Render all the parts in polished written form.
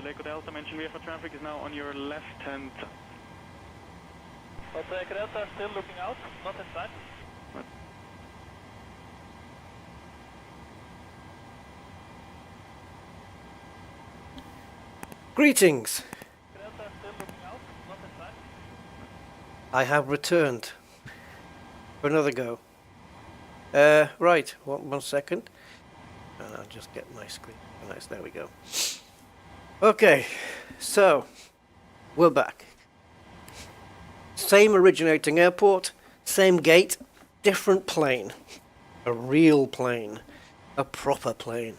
Echo Delta, mention VFR traffic is now on your left hand. But Echo Delta still looking out, not inside. Greetings! Echo Delta still looking out, not inside. I have returned for another go. Right, one second. And I'll just get my screen. Nice, there we go. Okay, so we're back. Same originating airport, same gate, different plane. A real plane. A proper plane.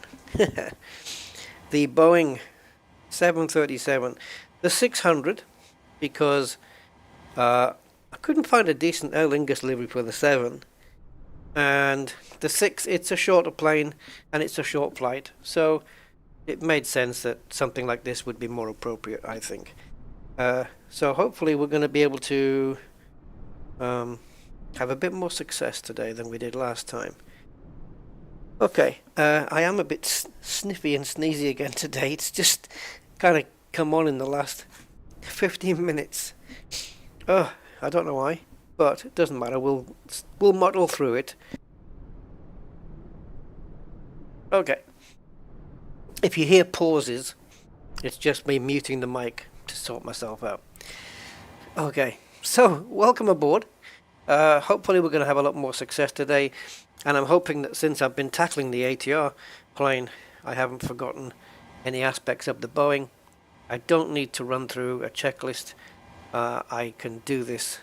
The Boeing 737. The 600, because I couldn't find a decent Aer Lingus livery for the 7. And the 6, it's a shorter plane and it's a short flight. So it made sense that something like this would be more appropriate, I think. So hopefully we're going to be able to have a bit more success today than we did last time. Okay, I am a bit sniffy and sneezy again today. It's just kind of come on in the last 15 minutes. I don't know why, but it doesn't matter. We'll muddle through it. Okay. If you hear pauses, it's just me muting the mic to sort myself out. Okay, so welcome aboard. Hopefully we're going to have a lot more success today, and I'm hoping that since I've been tackling the ATR plane, I haven't forgotten any aspects of the Boeing. I don't need to run through a checklist. I can do this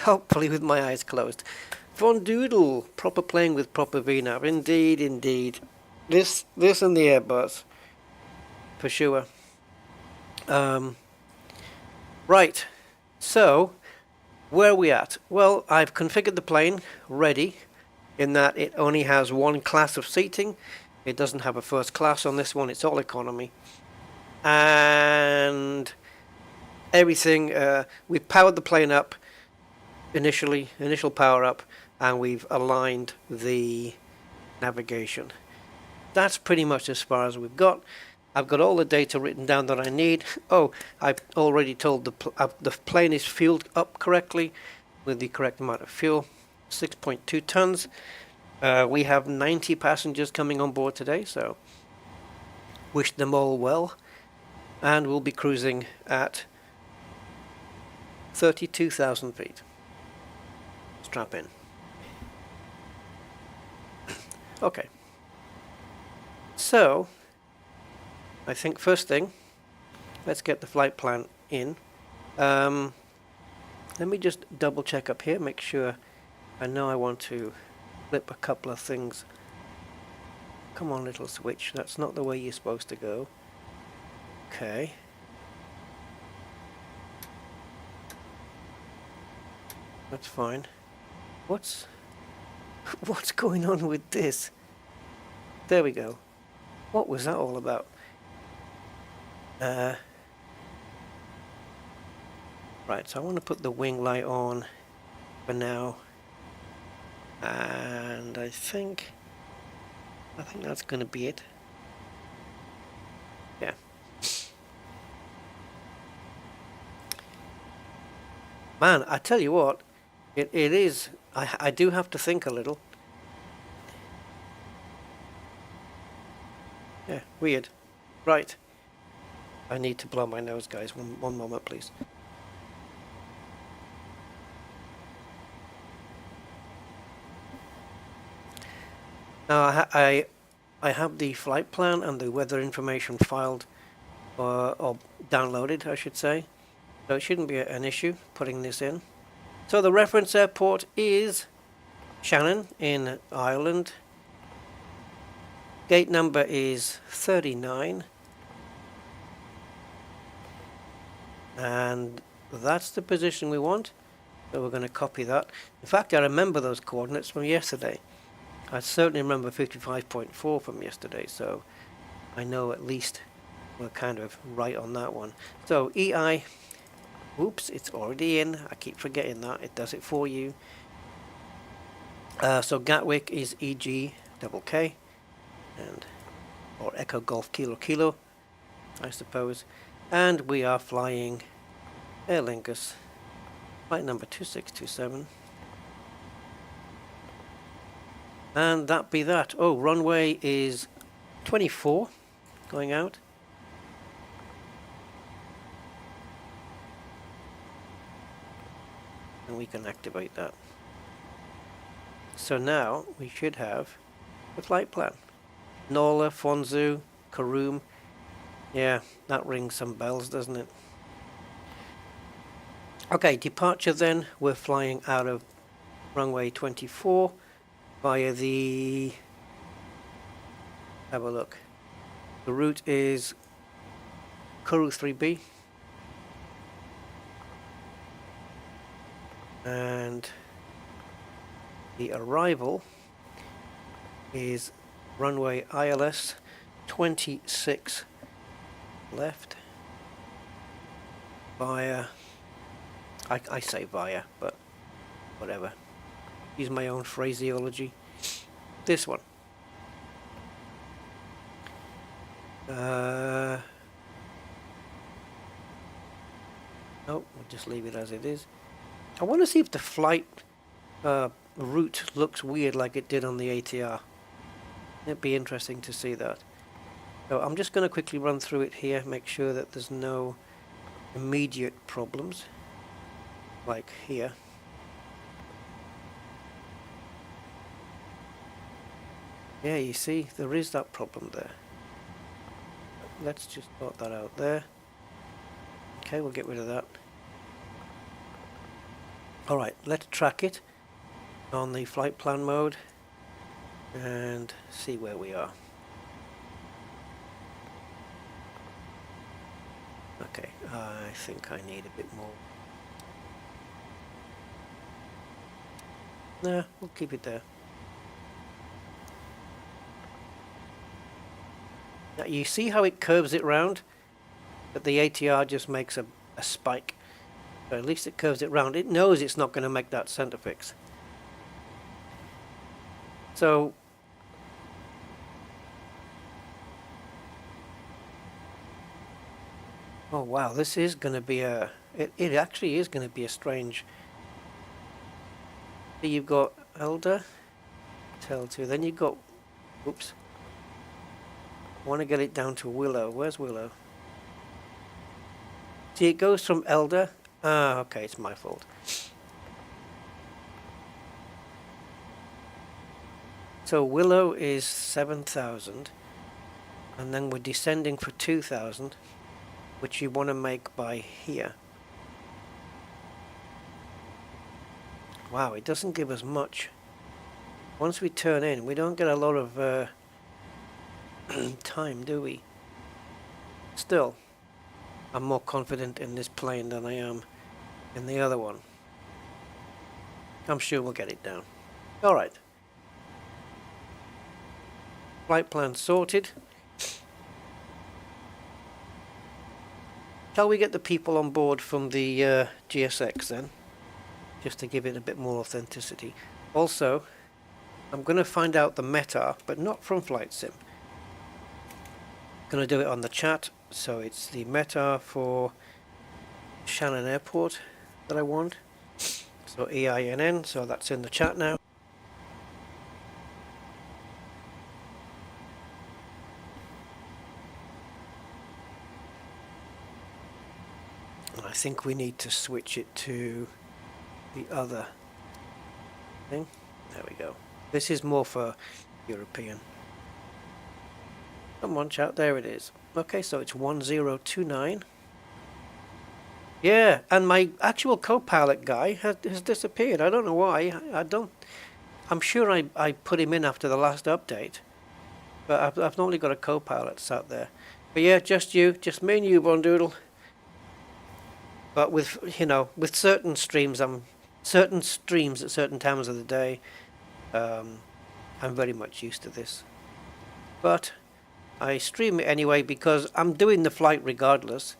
hopefully with my eyes closed. Von Doodle, proper plane with proper VNAV. Indeed, indeed. This and the Airbus, for sure. Right, so where are we at? Well, I've configured the plane ready in that it only has one class of seating. It doesn't have a first class on this one, it's all economy. And everything, we've powered the plane up initial power up, and we've aligned the navigation. That's pretty much as far as we've got. I've got all the data written down that I need. Oh, I've already told the plane is fueled up correctly with the correct amount of fuel, 6.2 tons. We have 90 passengers coming on board today, so wish them all well. And we'll be cruising at 32,000 feet. Strap in. Okay. So, I think first thing, let's get the flight plan in. Let me just double check up here, make sure. I know I want to flip a couple of things. Come on, little switch, that's not the way you're supposed to go. Okay. That's fine. What's going on with this? There we go. What was that all about? Right, so I want to put the wing light on for now. And I think that's going to be it. Yeah. Man, I tell you what, it is, I do have to think a little. Yeah, weird. Right. I need to blow my nose, guys. One moment, please. Now, I have the flight plan and the weather information filed, or downloaded, I should say. So it shouldn't be an issue putting this in. So the reference airport is Shannon in Ireland. Gate number is 39. And that's the position we want. So we're going to copy that. In fact, I remember those coordinates from yesterday. I certainly remember 55.4 from yesterday, so I know at least we're kind of right on that one. So EI, oops, it's already in. I keep forgetting that. It does it for you. So Gatwick is EG double K, and or Echo Golf Kilo Kilo. I suppose. And we are flying Aer Lingus, flight number 2627. And that be that. Oh, runway is 24 going out. And we can activate that. So now we should have the flight plan. Nola, Fonzu, Karoom. Yeah, that rings some bells, doesn't it? Okay, departure then. We're flying out of runway 24 via the... Have a look. The route is Kuru 3B. And the arrival is runway ILS 26 left via, I say via, but whatever. Use my own phraseology. This one. No, we'll just leave it as it is. I want to see if the flight route looks weird like it did on the ATR. It'd be interesting to see that. So I'm just going to quickly run through it here, make sure that there's no immediate problems, like here. Yeah, you see, there is that problem there. Let's just sort that out there. Okay, we'll get rid of that. Alright, let's track it on the flight plan mode and see where we are. Okay, I think I need a bit more. Nah, we'll keep it there. Now you see how it curves it round? But the ATR just makes a spike. But at least it curves it round. It knows it's not going to make that center fix. So oh wow, this is going to be a... It actually is going to be a strange... So you've got Elder, Tell2, then you've got... Oops. I want to get it down to Willow. Where's Willow? See, it goes from Elder... Ah, okay, it's my fault. So Willow is 7,000. And then we're descending for 2,000. Which you want to make by here. Wow, it doesn't give us much. Once we turn in, we don't get a lot of time, do we? Still, I'm more confident in this plane than I am in the other one. I'm sure we'll get it down. Alright. Flight plan sorted. Shall we get the people on board from the GSX then? Just to give it a bit more authenticity. Also, I'm going to find out the METAR, but not from Flight Sim. Going to do it on the chat, so it's the METAR for Shannon Airport that I want. So EINN, so that's in the chat now. I think we need to switch it to the other thing. There we go. This is more for European. Come on, chat. There it is. Okay, so it's 1029. Yeah, and my actual co-pilot guy has disappeared. I don't know why. I'm sure I put him in after the last update. But I've normally got a co-pilot sat there. But yeah, just me and you, Bondoodle. But with, you know, with certain streams at certain times of the day, I'm very much used to this. But I stream it anyway because I'm doing the flight regardless.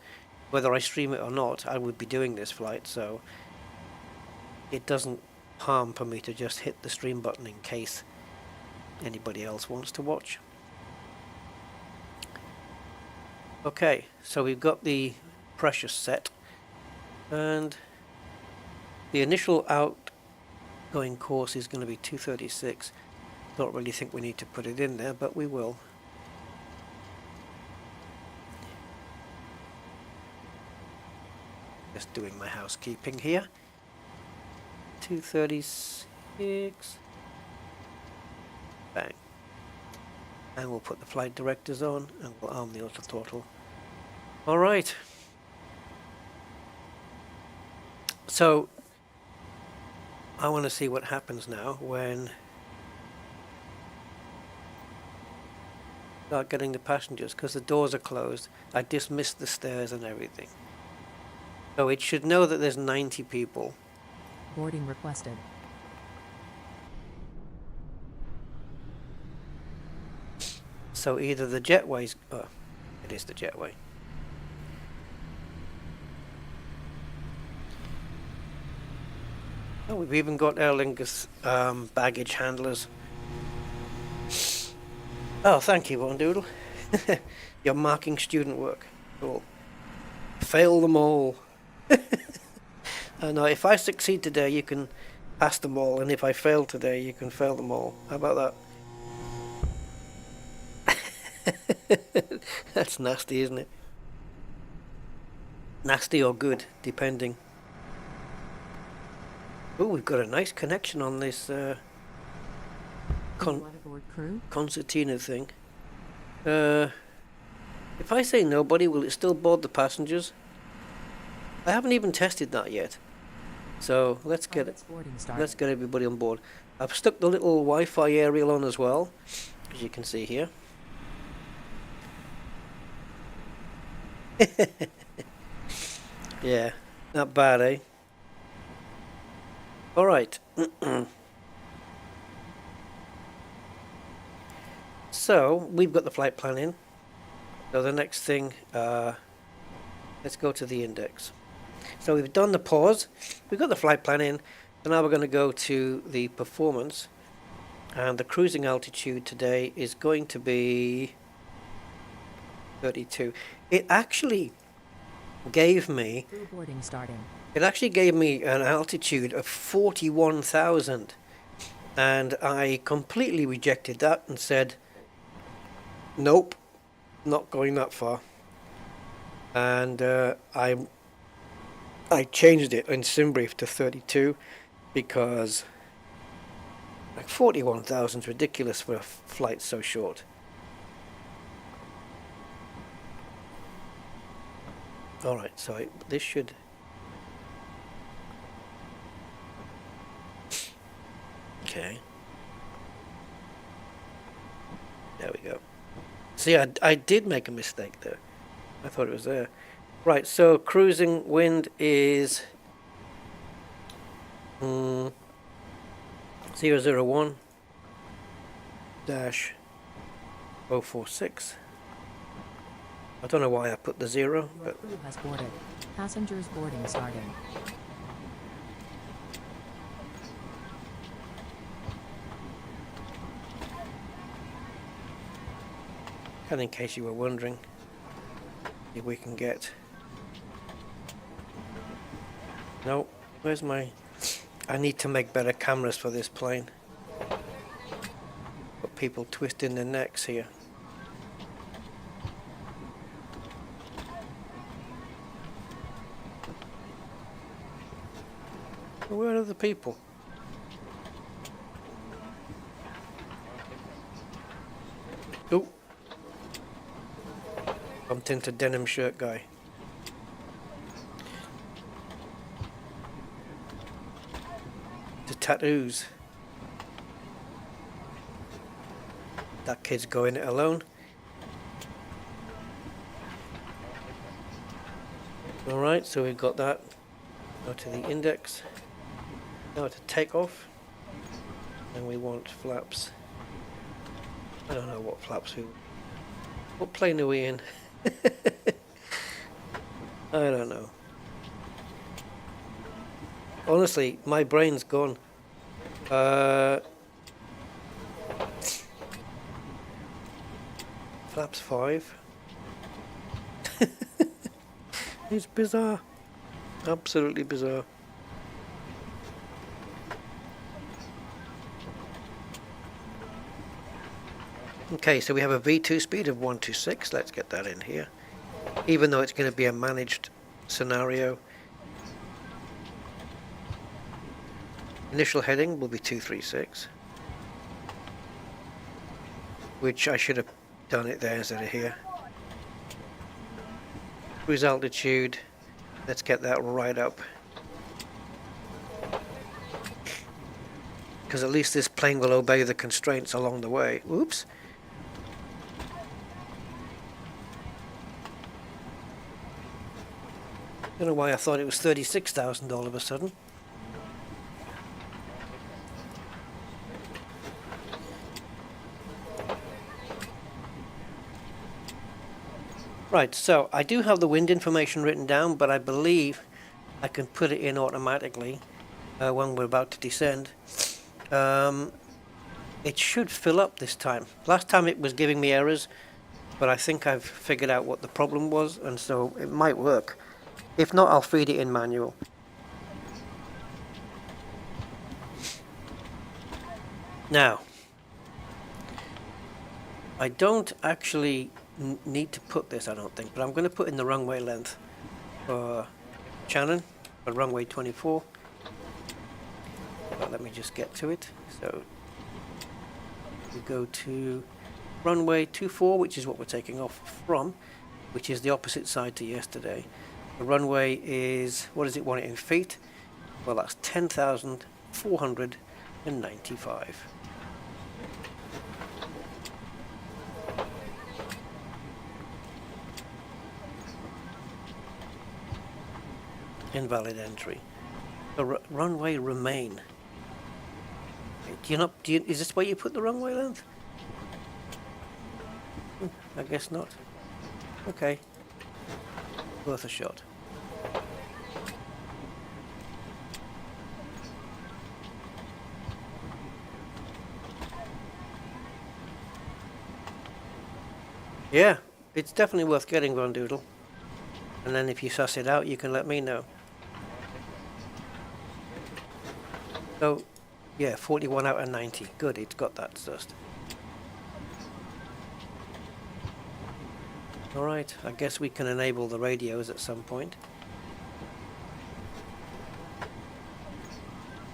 Whether I stream it or not, I would be doing this flight, so it doesn't harm for me to just hit the stream button in case anybody else wants to watch. Okay, so we've got the pressure set, and the initial outgoing course is going to be 236. Don't really think we need to put it in there, but we will. Just doing my housekeeping here. 236. Bang. And we'll put the flight directors on and we'll arm the auto throttle. Alright. So I want to see what happens now when start getting the passengers, because the doors are closed. I dismissed the stairs and everything. So it should know that there's 90 people. Boarding requested. So either the jetway's... Oh, it is the jetway. Oh, we've even got Aer Lingus baggage handlers. Oh, thank you, One Doodle. You're marking student work. Cool. Fail them all. I know, if I succeed today, you can pass them all, and if I fail today, you can fail them all. How about that? That's nasty, isn't it? Nasty or good, depending. Oh, we've got a nice connection on this Motherboard crew. concertina thing. If I say nobody, will it still board the passengers? I haven't even tested that yet. So let's get it. Let's get everybody on board. I've stuck the little Wi-Fi aerial on as well, as you can see here. Yeah, not bad, eh? Alright. So, we've got the flight plan in. So the next thing, let's go to the index. So we've done the pause, we've got the flight plan in, and now we're going to go to the performance. And the cruising altitude today is going to be 32. It actually gave me... Crew boarding starting. It actually gave me an altitude of 41,000, and I completely rejected that and said, nope, not going that far. And I changed it in SimBrief to 32 because like 41,000 is ridiculous for a flight so short. Alright, so this should... Okay. There we go. See, I did make a mistake there. I thought it was there. Right, so cruising wind is 001 dash 046. I don't know why I put the 0, Your but crew has boarded. Passengers boarding starting. and in case you were wondering, if we can get... No, where's my... I need to make better cameras for this plane. Got people twisting their necks here. Where are the people? Oh, bumped into denim shirt guy. The tattoos. That kid's going it alone. Alright, so we've got that. Go to the index. Now to take off. And we want flaps. I don't know what flaps we... What plane are we in? I don't know. Honestly, my brain's gone. Flaps 5. It's bizarre. Absolutely bizarre. Okay, so we have a V2 speed of 126. Let's get that in here. Even though it's going to be a managed scenario. Initial heading will be 236. Which I should have done it there instead of here. Cruise altitude. Let's get that right up. Because at least this plane will obey the constraints along the way. Oops. Don't know why I thought it was 36,000 all of a sudden. Right, so I do have the wind information written down, but I believe I can put it in automatically when we're about to descend. It should fill up this time. Last time it was giving me errors, but I think I've figured out what the problem was, and so it might work. If not, I'll feed it in manual. Now, I don't actually need to put this, I don't think, but I'm going to put in the runway length for Shannon, for runway 24. But let me just get to it. So we go to runway 24, which is what we're taking off from, which is the opposite side to yesterday. The runway is, what does it want it in feet? Well, that's 10,495. Invalid entry. The runway remain. Is this where you put the runway length? I guess not. Okay. Worth a shot. Yeah, it's definitely worth getting, Ron Doodle. And then if you suss it out, you can let me know. So, yeah, 41 out of 90. Good, it's got that sussed. Alright, I guess we can enable the radios at some point.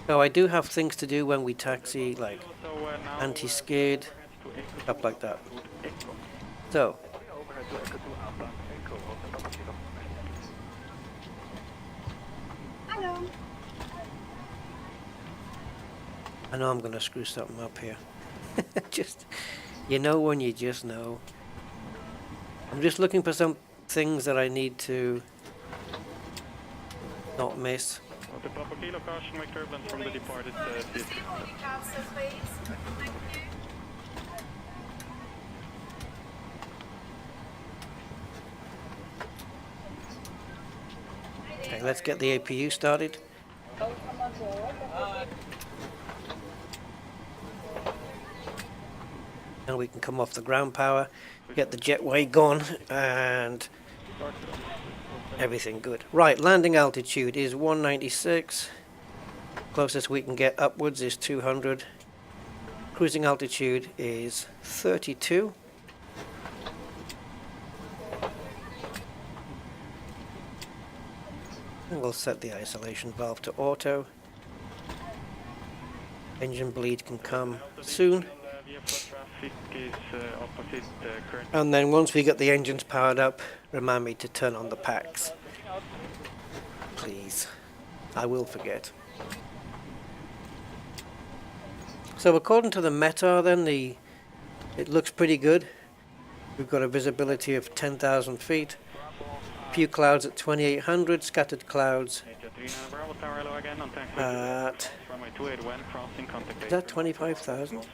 So I do have things to do when we taxi, like anti-skid, stuff like that. So, Hello. I know I'm going to screw something up here. Just, you know when you just know. I'm just looking for some things that I need to not miss. The Papa Kilo caution with turbulence from the departed Okay, let's get the APU started. And we can come off the ground power, get the jetway gone, and everything good. Right, landing altitude is 196. Closest we can get upwards is 200. Cruising altitude is 32. And we'll set the isolation valve to auto. Engine bleed can come soon. And then once we get the engines powered up, remind me to turn on the packs. Please. I will forget. So according to the METAR then, it looks pretty good. We've got a visibility of 10,000 feet. Few clouds at 2,800, scattered clouds at, is that 25,000? Yeah.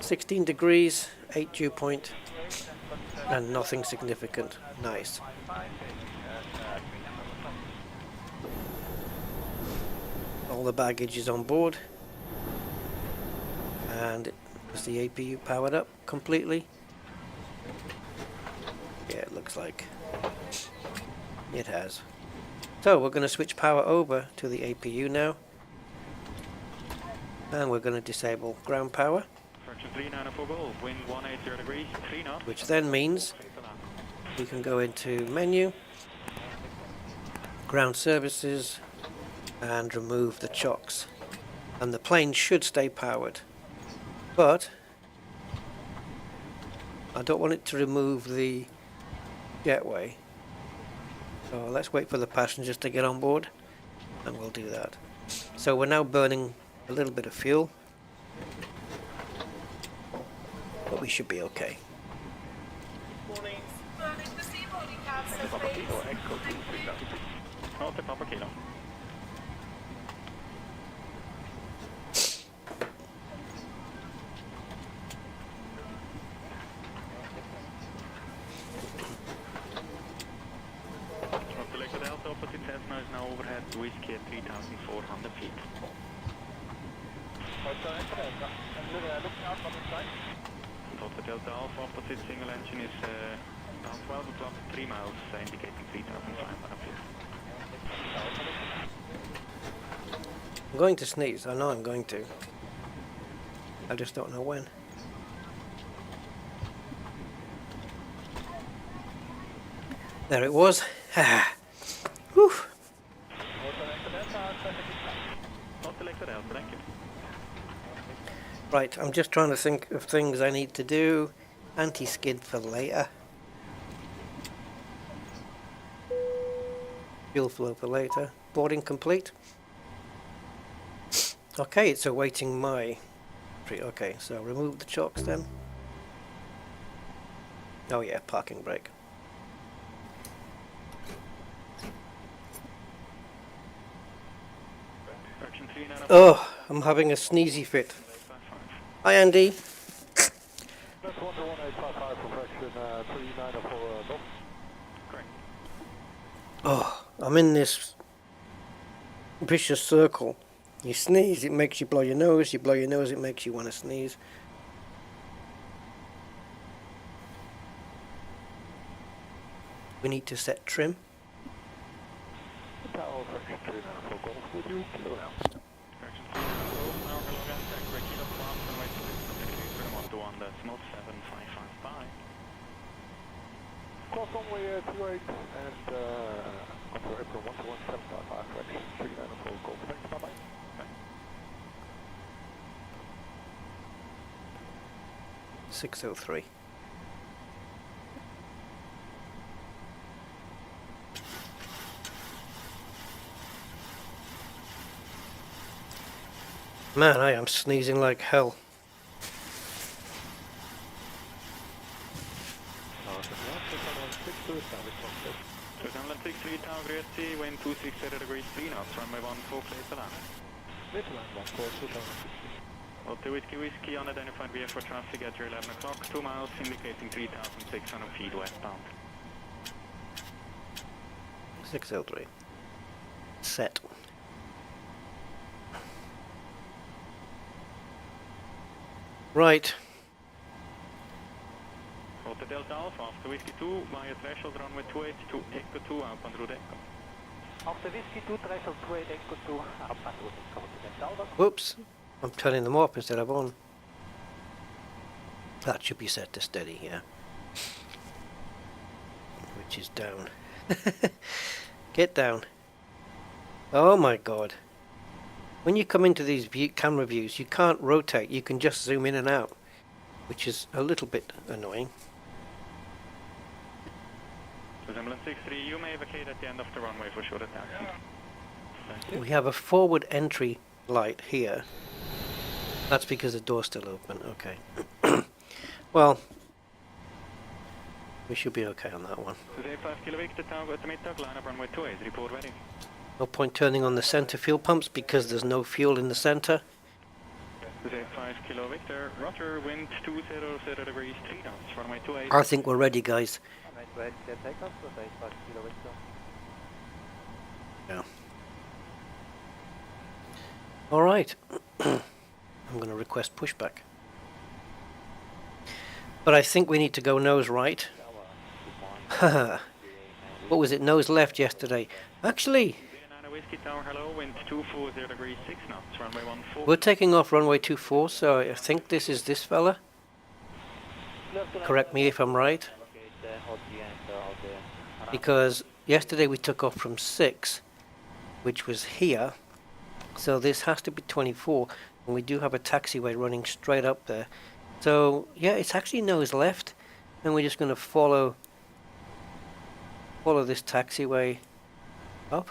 16 degrees, 8 dew point, and nothing significant. Nice. All the baggage is on board, and is the APU powered up completely? Yeah, it looks like. It has. So we're going to switch power over to the APU now. And we're going to disable ground power. Correction 3904 Golf, wind 180 degrees, 3 knots. Which then means we can go into menu, ground services, and remove the chocks. And the plane should stay powered. But I don't want it to remove the jetway. So let's wait for the passengers to get on board and we'll do that. So we're now burning a little bit of fuel, but we should be okay. Alta Papa Kilo. Logitech Delta opposite Cessna is now overhead whiskey at 3,400 feet. Delta Delta Alpha opposite single engine is now 12 o'clock, 3 miles, indicating 3,500 feet. I'm going to sneeze. I know I'm going to. I just don't know when. There it was. Whew. Thank you. Right, I'm just trying to think of things I need to do. Anti-skid for later. Fuel flow for later. Boarding complete. Okay, it's awaiting my... Okay, so remove the chocks then. Oh yeah, parking brake. Oh, I'm having a sneezy fit. Hi Andy. Oh, I'm in this vicious circle. You sneeze, it makes you blow your nose. You blow your nose, it makes you want to sneeze. We need to set trim. Cross runway 28 and contour April 11755, correction 3904 Golf. Thanks, bye bye. 603. Man, I am sneezing like hell. Wind 260 degrees, 3 knots, runway 14, clear to land. Hotel Whiskey, unidentified VFR traffic at your 11 o'clock, 2 miles, indicating 3,600 feet westbound. 603. Set. Right. Hotel Delta Alpha, after Whiskey 2, via threshold runway 28 to Echo 2, up on route Echo. After Whiskey 2, threshold 28, Echo 2, up on route Echo. Delta. Whoops. I'm turning them off instead of on. That should be set to steady, yeah. Which is down. Get down. Oh my god. When you come into these camera views, you can't rotate, you can just zoom in and out, which is a little bit annoying. Resemblance 63, you may vacate at the end of the runway for short taxi. We have a forward entry light here. That's because the door's still open, okay. Well, we should be okay on that one. 5 kilo Victor, Tango at the middag, line up runway 28, report ready. No point turning on the center fuel pumps because there's no fuel in the center. 5 kilo Victor, roger, wind 200 degrees, 3 knots, runway 28. I think we're ready, guys. Yeah. Alright. I'm going to request pushback. But I think we need to go nose right. what was it, nose left yesterday. Actually, Nine Whiskey Tower, hello, wind 240 degrees 6 knots, runway 14. we're taking off runway 24, so I think this is this fella. Correct me if I'm right. Because yesterday we took off from 6, which was here. So this has to be 24, and we do have a taxiway running straight up there. So yeah, it's actually nose left, and we're just going to follow this taxiway up,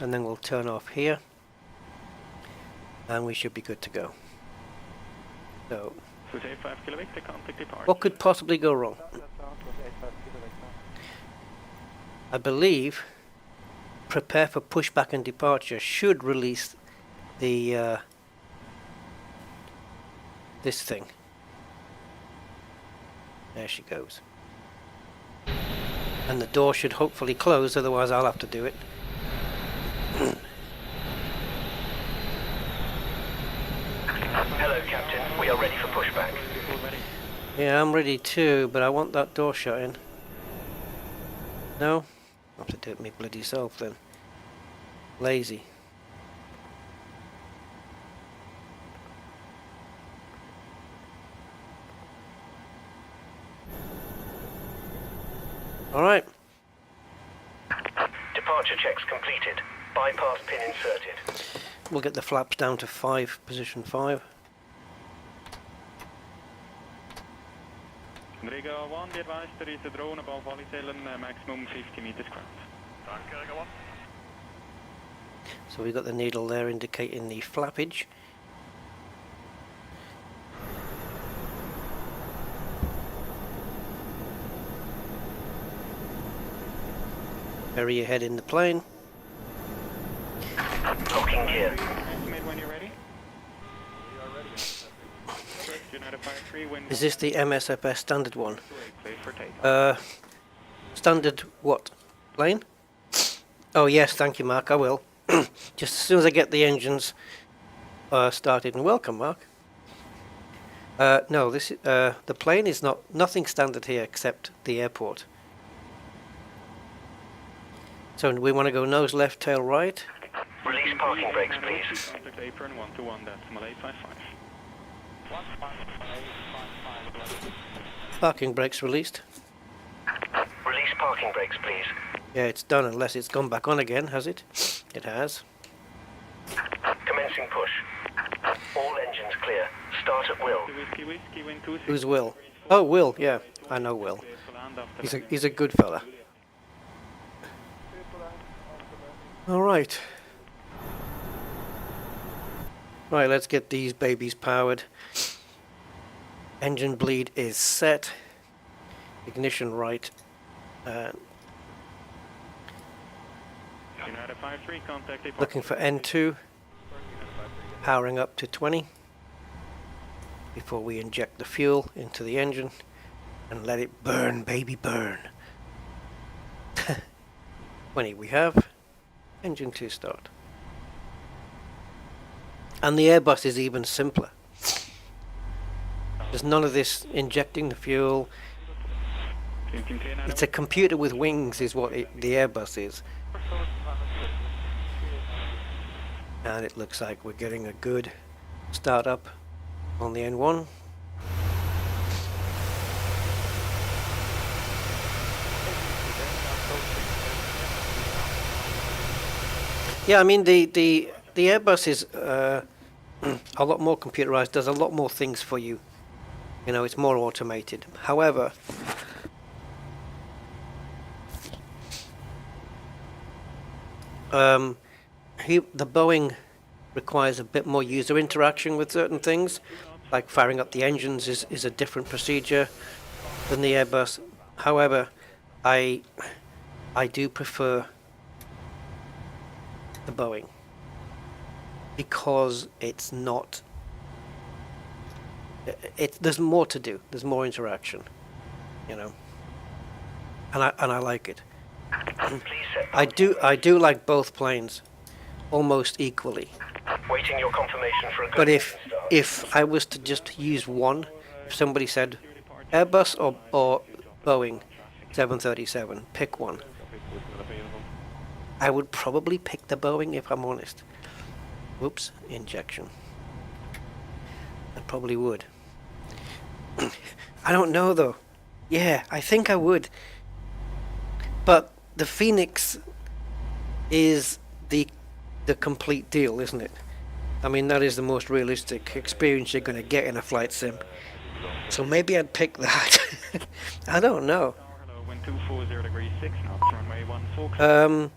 and then we'll turn off here, and we should be good to go. So, what could possibly go wrong? I believe prepare for pushback and departure should release the this thing. There she goes. And the door should hopefully close, otherwise I'll have to do it. Hello, Captain. We are ready for pushback. Yeah, I'm ready too, but I want that door shut in. No? I'll have to do it my bloody self then. Lazy. Alright. Departure checks completed. Bypass pin inserted. We'll get the flaps down to 5, position 5. Riga 1, be advised there is a drone above Wallisellen, maximum 50 meters ground. So we've got the needle there indicating the flappage. Bury your head in the plane. Locking gear. Estimate when you're ready. Is this the MSFS standard one? Clear for takeoff. Standard what? Plane? Oh yes, thank you Mark, I will. Just as soon as I get the engines started. And welcome Mark. No, this is, the plane is nothing standard here except the airport. So we want to go nose left, tail right. Release parking brakes, please. Contact apron 121, decimal 855. Parking brakes released. Release parking brakes, please. Yeah, it's done unless it's gone back on again, has it? It has. Commencing push. All engines clear. Start at will. Whiskey, whiskey, wind 26. Who's Will? Oh, Will, yeah, I know Will. He's a good fella. Alright. Right, let's get these babies powered. Engine bleed is set. Ignition right. Looking for N2. Powering up to 20. Before we inject the fuel into the engine. And let it burn, baby, burn. 20 we have. Engine 2 start. And the Airbus is even simpler. There's none of this injecting the fuel. It's a computer with wings is what the Airbus is. And it looks like we're getting a good start up on the N1. Yeah, I mean the Airbus is a lot more computerized, does a lot more things for you. You know, it's more automated. However, the Boeing requires a bit more user interaction with certain things, like firing up the engines is a different procedure than the Airbus. However, I do prefer the Boeing because it's not. There's more to do. There's more interaction, you know, and I like it. I do like both planes, almost equally. Waiting your confirmation for a good But if I was to just use one, if somebody said Airbus or Boeing 737, pick one, I would probably pick the Boeing if I'm honest. Whoops, injection. I probably would. I don't know though. Yeah, I think I would. But the Phoenix is the complete deal, isn't it? I mean, that is the most realistic experience you're going to get in a flight sim. So maybe I'd pick that. I don't know. Wind 240 degrees 6 knots, runway 14.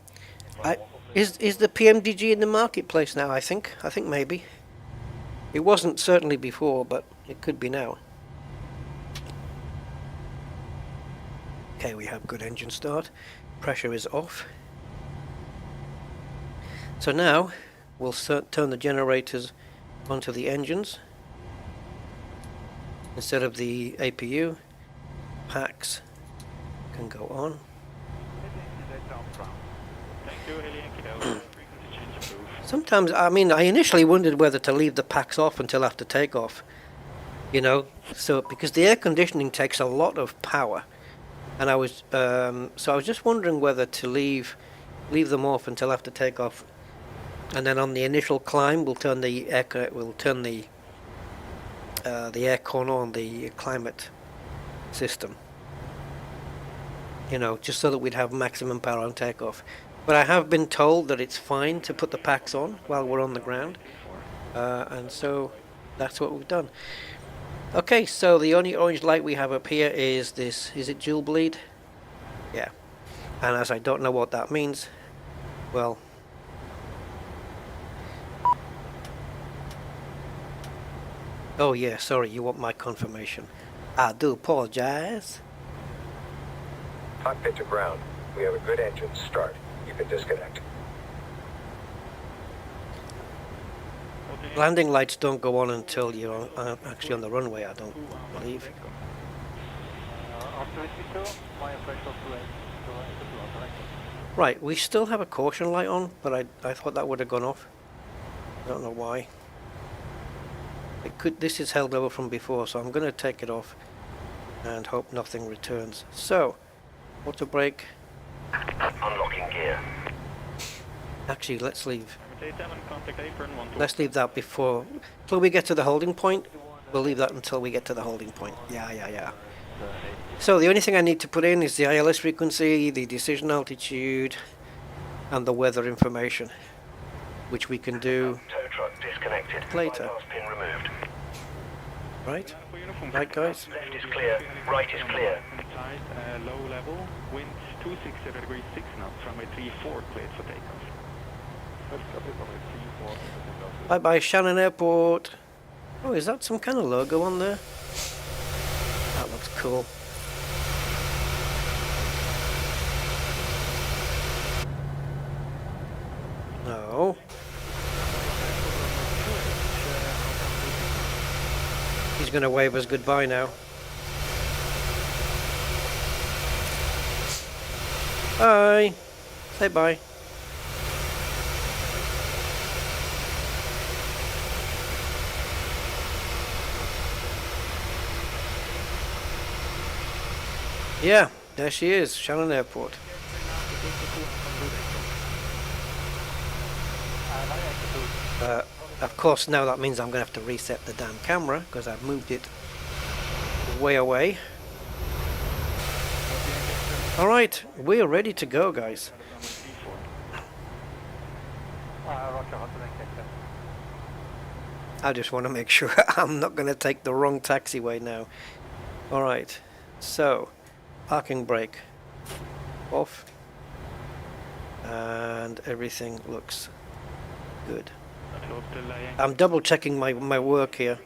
Is the PMDG in the marketplace now? I think maybe. It wasn't certainly before, but it could be now. Okay, we have good engine start. Pressure is off. So now we'll turn the generators onto the engines instead of the APU. Packs can go on. Sometimes, I mean, I initially wondered whether to leave the packs off until after takeoff, you know, so because the air conditioning takes a lot of power, and I was just wondering whether to leave them off until after takeoff, and then on the initial climb we'll turn the aircon on, the climate system, you know, just so that we'd have maximum power on takeoff. But I have been told that it's fine to put the packs on while we're on the ground, and so that's what we've done. Okay, so the only orange light we have up here is this. Is it dual bleed? Yeah. And as I don't know what that means, well, oh yeah, sorry, you want my confirmation. I do apologize. Cockpit to ground. We have a good engine start. You can disconnect. Landing lights don't go on until you're actually on the runway, I don't believe. Right, we still have a caution light on, but I thought that would have gone off. I don't know why. This is held over from before, so I'm going to take it off and hope nothing returns. So, auto brake. Unlocking gear. Actually, let's leave that before we get to the holding point. We'll leave that until we get to the holding point. Yeah. So the only thing I need to put in is the ILS frequency, the decision altitude, and the weather information, which we can do Tow truck disconnected. later. Bypass pin removed. Right, guys. Left is clear. Right is clear. Low level, wind 260 degrees 6 knots, runway 34 cleared for takeoff. Bye bye, Shannon Airport. Oh, is that some kind of logo on there? That looks cool. No. He's going to wave us goodbye now. Bye. Say bye. Yeah, there she is, Shannon Airport. Of course, now that means I'm going to have to reset the damn camera because I've moved it way away. Alright, we're ready to go, guys. I just want to make sure I'm not going to take the wrong taxiway now. Alright, so parking brake off, and everything looks good. I'm double checking my work here.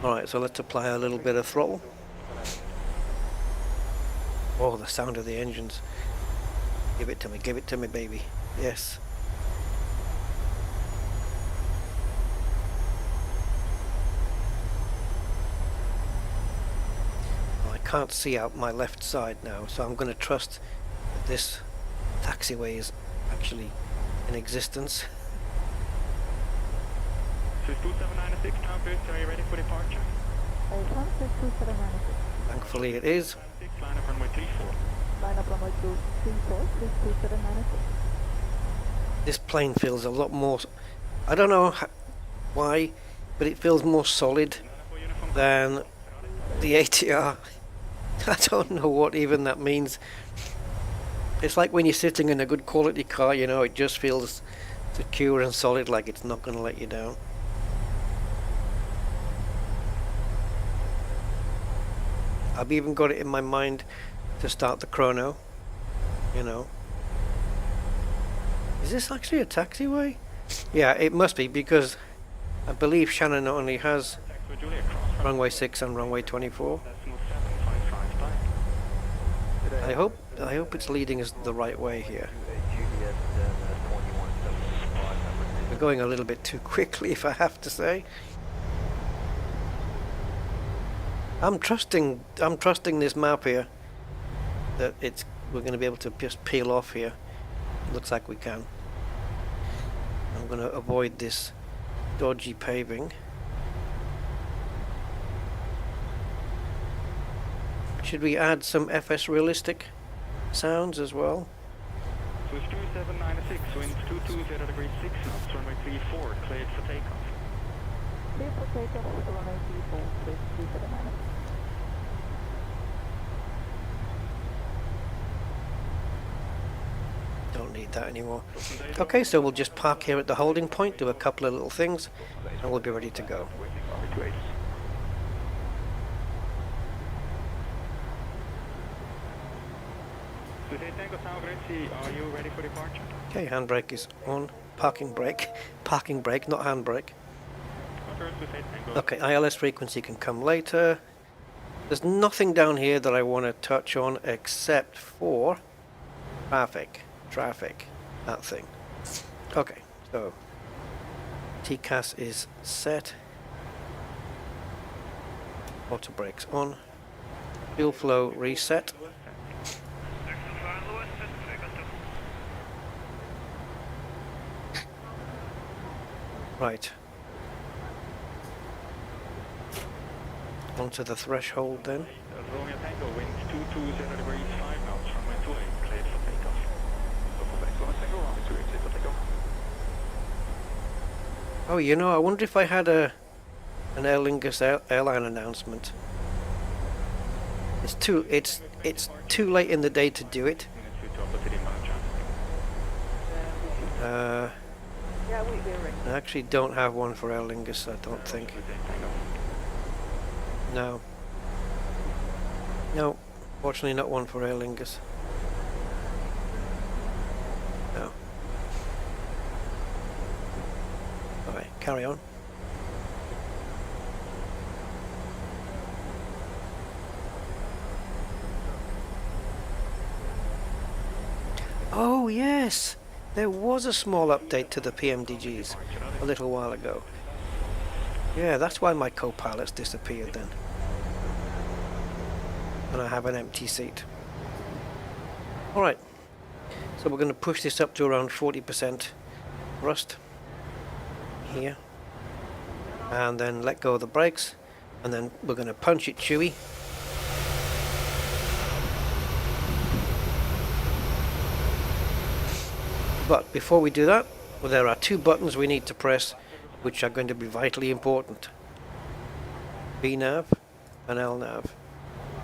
Alright, so let's apply a little bit of throttle. Oh, the sound of the engines. Give it to me, baby. Yes. Can't see out my left side now, so I'm going to trust that this taxiway is actually in existence. 2796 now, please. Are you ready for departure? Thankfully it is. Line up runway 34. This plane feels a lot more, I don't know why, but it feels more solid than the ATR. I don't know what even that means. It's like when you're sitting in a good quality car, you know, it just feels secure and solid, like it's not going to let you down. I've even got it in my mind to start the chrono, you know. Is this actually a taxiway? Yeah, it must be, because I believe Shannon only has runway 6 and runway 24. I hope it's leading us the right way here. We're going a little bit too quickly, if I have to say. I'm trusting this map here, that we're going to be able to just peel off here. Looks like we can. I'm going to avoid this dodgy paving. Should we add some FS realistic sounds as well? Swiss 2796, winds 220 degrees 6 knots, runway 34, cleared for takeoff. Cleared for takeoff, runway 34, cleared 279. Don't need that anymore. Okay, so we'll just park here at the holding point, do a couple of little things, and we'll be ready to go. Are you ready for departure? Okay, handbrake is on. Parking brake, not handbrake. Okay, ILS frequency can come later. There's nothing down here that I want to touch on except for traffic, that thing. Okay, so TCAS is set. Auto brakes on. Fuel flow reset. Right. Onto the threshold then. Romeo Tango, winds 220 degrees 5 knots, runway 28, cleared for takeoff. Romeo Tango, runway 28, cleared for takeoff. Oh, you know, I wonder if I had an Aer Lingus airline announcement. It's too late in the day to do it. I actually don't have one for Aer Lingus, I don't think. No. No, fortunately not one for Aer Lingus. No. Alright, carry on. Oh yes! There was a small update to the PMDGs a little while ago. Yeah, that's why my co-pilots disappeared then. And I have an empty seat. Alright, so we're going to push this up to around 40% thrust here. And then let go of the brakes. And then we're going to punch it chewy. But before we do that, well, there are two buttons we need to press, which are going to be vitally important. VNav and LNav.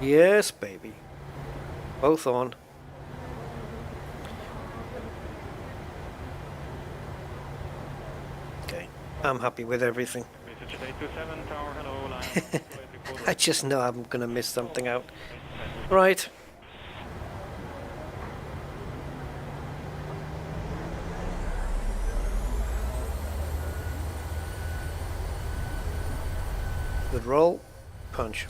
Yes, baby. Both on. Okay, I'm happy with everything. I just know I'm going to miss something out. Right. Good roll, punch.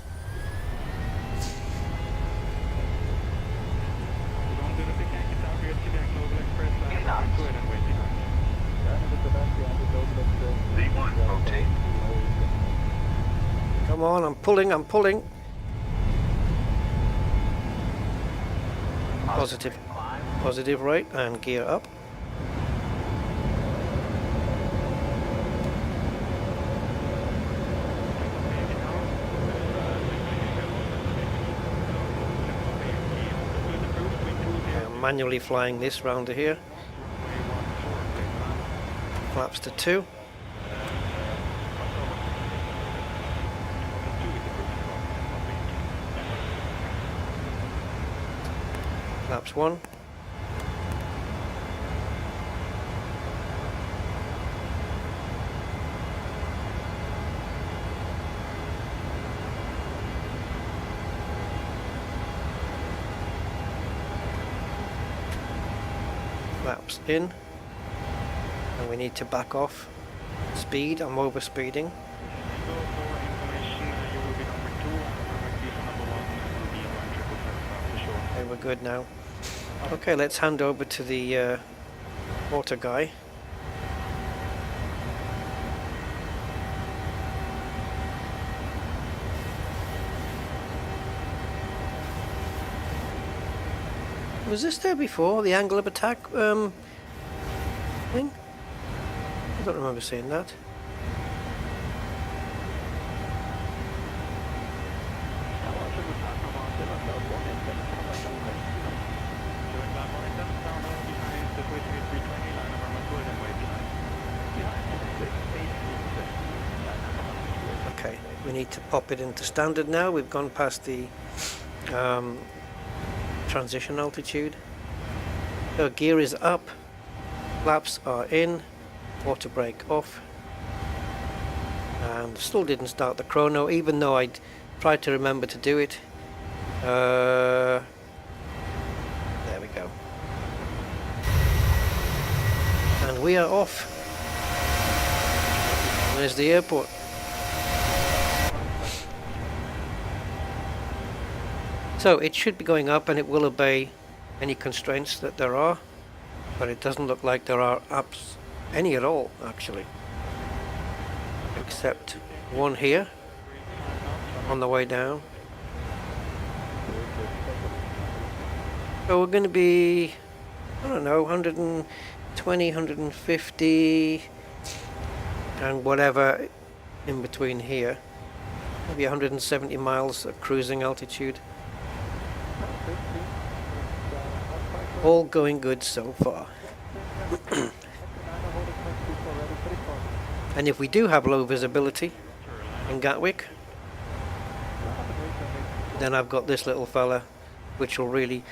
Come on, I'm pulling. Positive right, and gear up. manually flying this round to here. Flaps to 2. Flaps 1. Flaps in. And we need to back off. Speed, I'm over speeding. Okay, we're good now. Okay, let's hand over to the water guy. Was this there before, the angle of attack thing? I don't remember seeing that. Okay, we need to pop it into standard now. We've gone past the transition altitude. So gear is up, flaps are in, water brake off, and still didn't start the chrono even though I tried to remember to do it. There we go. And we are off. There's the airport. So it should be going up and it will obey any constraints that there are, but it doesn't look like there are any at all actually, except one here on the way down. So we're going to be, I don't know, 120, 150 and whatever in between here, maybe 170 miles at cruising altitude. All going good so far. And if we do have low visibility in Gatwick, then I've got this little fella which will really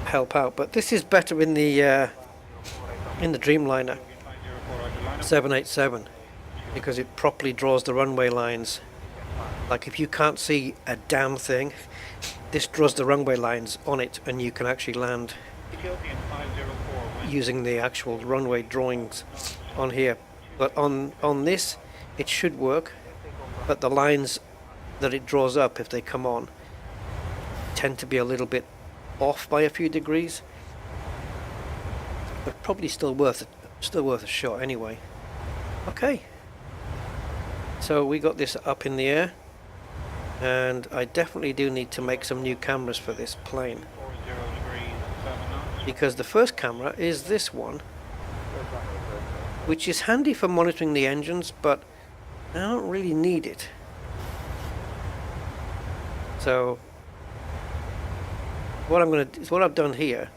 help out. But this is better in the Dreamliner 787 because it properly draws the runway lines. Like if you can't see a damn thing, this draws the runway lines on it and you can actually land using the actual runway drawings on here. But on this it should work, but the lines that it draws up, if they come on, tend to be a little bit off by a few degrees, but probably still worth a shot anyway. Okay, so we got this up in the air, and I definitely do need to make some new cameras for this plane, because the first camera is this one, which is handy for monitoring the engines, but I don't really need it. So what I've done here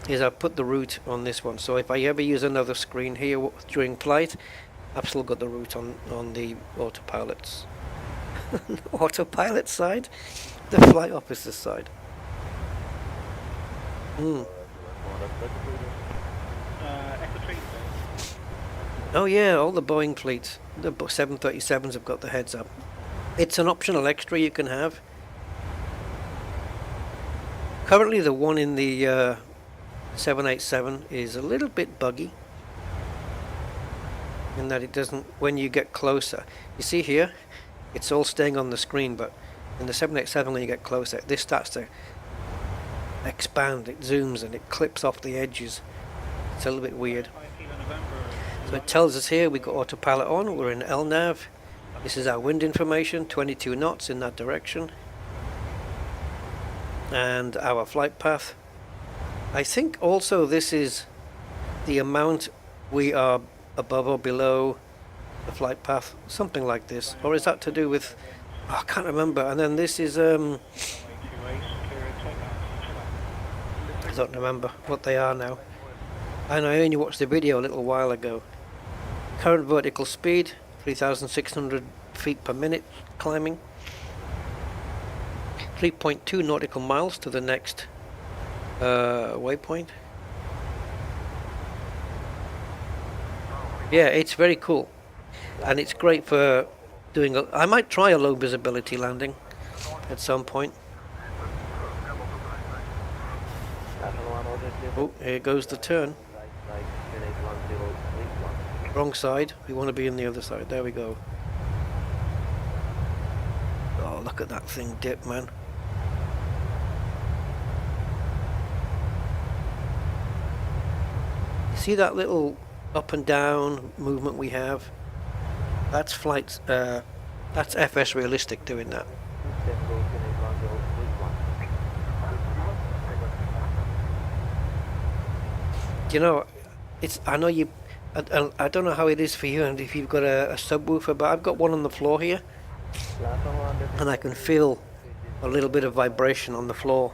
is I've put the route on this one, so if I ever use another screen here during flight, I've still got the route on the autopilot's autopilot side, the flight officer side. Oh yeah, all the Boeing fleets, the 737s have got the heads up. It's an optional extra you can have. Currently the one in the 787 is a little bit buggy in that it doesn't, when you get closer, you see here, it's all staying on the screen, but in the 787 when you get closer, this starts to expand, it zooms and it clips off the edges. It's a little bit weird. So it tells us here we've got autopilot on, we're in LNAV. This is our wind information, 22 knots in that direction. And our flight path. I think also this is the amount we are above or below the flight path, something like this. Or is that to do with, oh, I can't remember. And then this is don't remember what they are now. And I only watched the video a little while ago. Current vertical speed, 3,600 feet per minute climbing. 3.2 nautical miles to the next waypoint. Yeah, it's very cool. And it's great for doing I might try a low visibility landing at some point. Oh, here goes the turn. Wrong side. We want to be in the other side. There we go. Oh, look at that thing dip, man. See that little up and down movement we have? That's flights. That's FS Realistic doing that. You know, it's. I know you. I don't know how it is for you, and if you've got a subwoofer, but I've got one on the floor here, and I can feel a little bit of vibration on the floor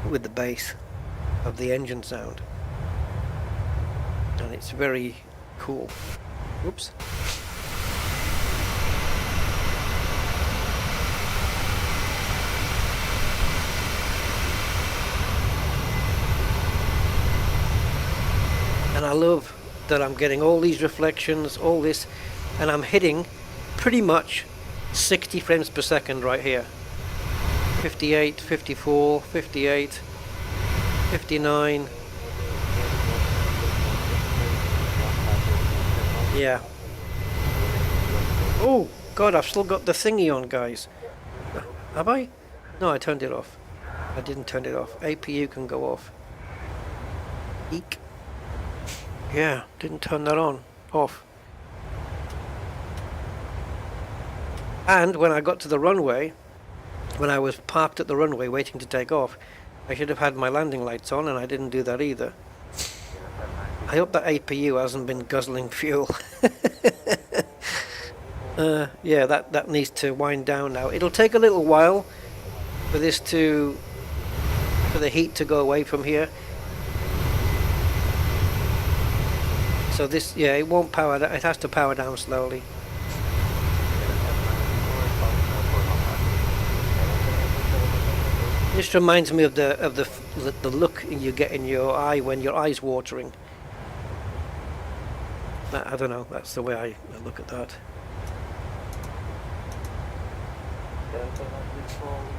with the bass of the engine sound, and it's very cool. Oops. And I love that I'm getting all these reflections, all this, and I'm hitting pretty much 60 frames per second right here. 58, 54, 58, 59. Yeah. Oh, God, I've still got the thingy on, guys. Have I? No, I turned it off. I didn't turn it off. APU can go off. Eek. Yeah, didn't turn that on. Off. And when I got to the runway, when I was parked at the runway waiting to take off, I should have had my landing lights on, and I didn't do that either. I hope that APU hasn't been guzzling fuel. Yeah, that needs to wind down now. It'll take a little while for this for the heat to go away from here. So this, yeah, it won't power down. It has to power down slowly. This reminds me of the look you get in your eye when your eye's watering. I don't know. That's the way I look at that.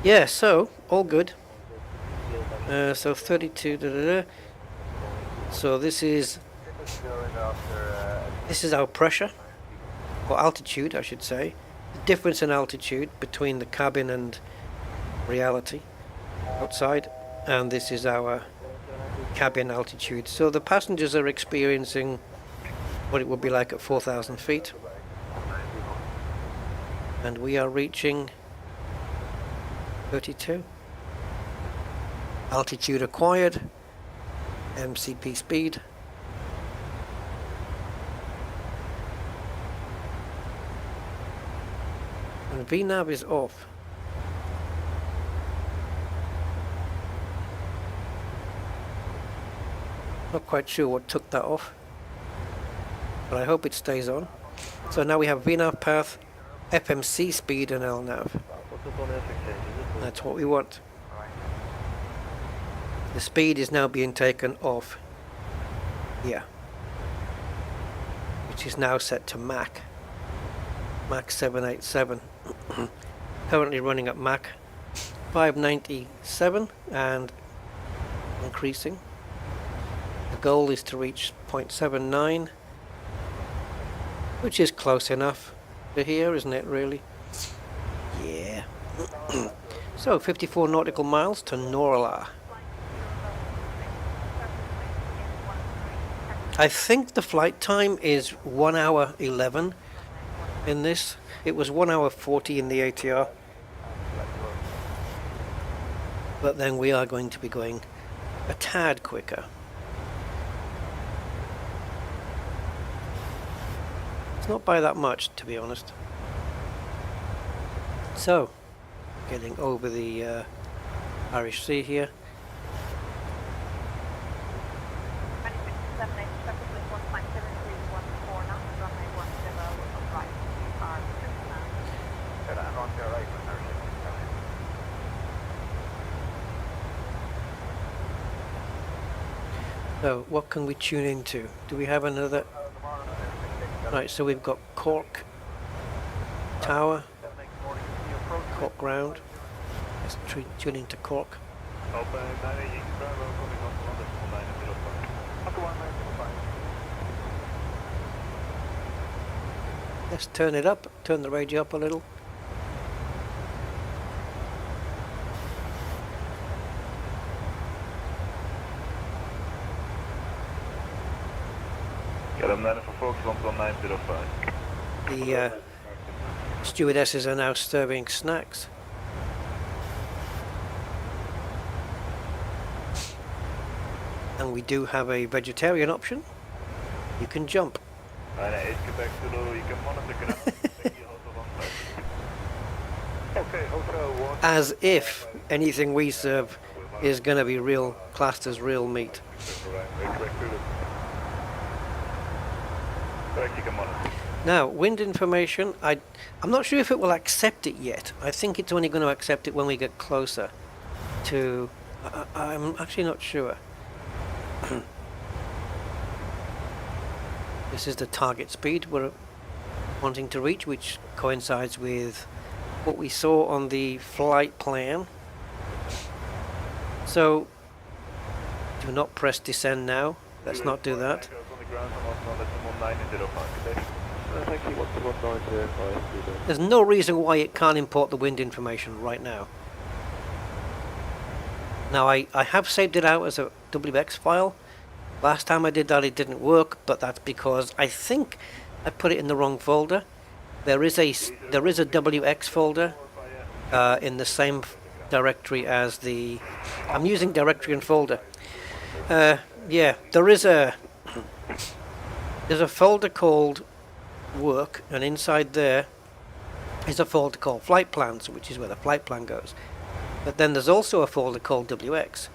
Yeah. So all good. So 32. So this is our pressure, or altitude, I should say. The difference in altitude between the cabin and reality outside, and this is our cabin altitude. So the passengers are experiencing what it would be like at 4,000 feet, and we are reaching 32. Altitude acquired, MCP speed. And VNAV is off. Not quite sure what took that off, but I hope it stays on. So now we have VNAV path, FMC speed, and LNAV. That's what we want. The speed is now being taken off here, which is now set to Mach 787. Currently running at Mach 597 and increasing. The goal is to reach 0.79, which is close enough to here, isn't it, really? Yeah. So 54 nautical miles to Norla. I think the flight time is 1 hour 11 in this. It was 1 hour 40 in the ATR. But then we are going to be going a tad quicker. It's not by that much, to be honest. So, getting over the Irish Sea here. So what can we tune into? Do we have another? Right, so we've got Cork Tower, Cork Ground. Let's tune into Cork. Let's turn it up, turn the radio up a little. The stewardesses are now serving snacks. And we do have a vegetarian option. You can jump. As if anything we serve is going to be real, classed as real meat. Now, wind information, I'm not sure if it will accept it yet. I think it's only going to accept it when we get closer to... I'm actually not sure. This is the target speed we're wanting to reach, which coincides with what we saw on the flight plan. So, do not press descend now. Let's not do that. There's no reason why it can't import the wind information right now. Now I have saved it out as a WX file. Last time I did that it didn't work, but that's because I think I put it in the wrong folder. There is a WX folder in the same directory as the... I'm using directory and folder. Yeah, there's a folder called work, and inside there is a folder called flight plans, which is where the flight plan goes. But then there's also a folder called WX,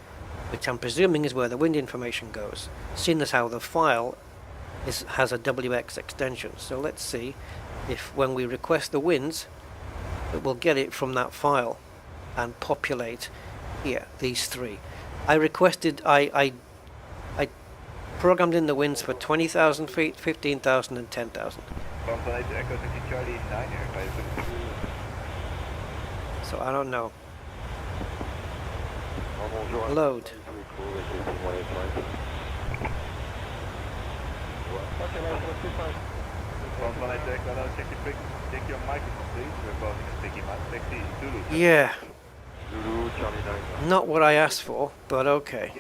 which I'm presuming is where the wind information goes, seeing as how the file has a WX extension. So let's see if when we request the winds, it will get it from that file and populate here, these three. I programmed in the winds for 20,000 feet, 15,000 and 10,000. So I don't know. Load. Yeah. Not what I asked for, but okay.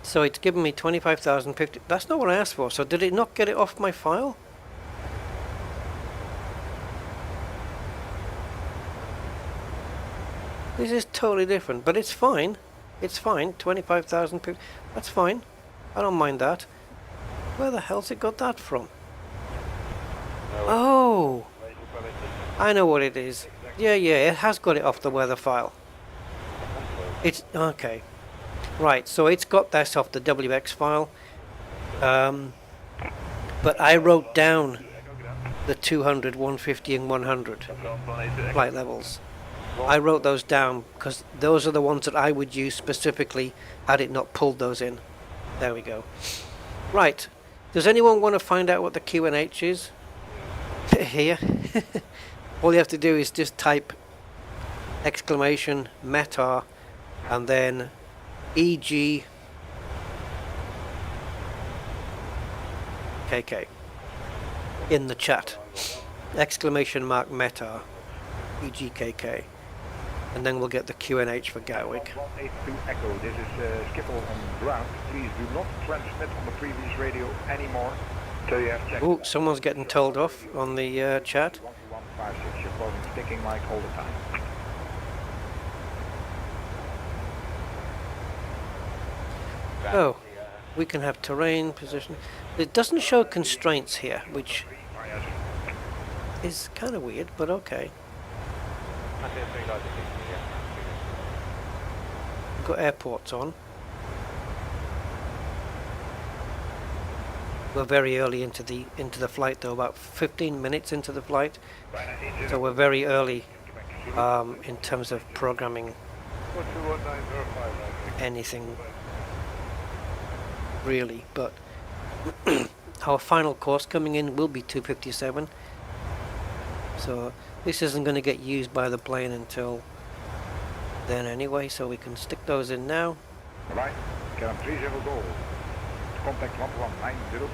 So it's given me 25,050. That's not what I asked for. So did it not get it off my file? This is totally different, but it's fine. It's fine. 25,000. That's fine. I don't mind that. Where the hell's it got that from? Oh! I know what it is. Yeah, it has got it off the weather file. It's... okay. Right, so it's got this off the WX file. But I wrote down the 200, 150 and 100 flight levels. I wrote those down because those are the ones that I would use specifically had it not pulled those in. There we go. Right. Does anyone want to find out what the QNH is? Here. All you have to do is just type exclamation METAR and then EG KK in the chat. Exclamation mark METAR EGKK. And then we'll get the QNH for Gatwick. 182 Echo, this is Schiphol on ground. Please do not transmit on the previous radio anymore until you have checked. Ooh, someone's getting told off on the chat. 12156, your phone is sticking mic all the time. Oh, we can have terrain, position. It doesn't show constraints here, which is kind of weird, but okay. got airports on. We're very early into the flight though, about 15 minutes into the flight. So we're very early in terms of programming anything really, but our final course coming in will be 257. So this isn't going to get used by the plane until then anyway, so we can stick those in now. Right, Caram 30 goal. Contact 11905.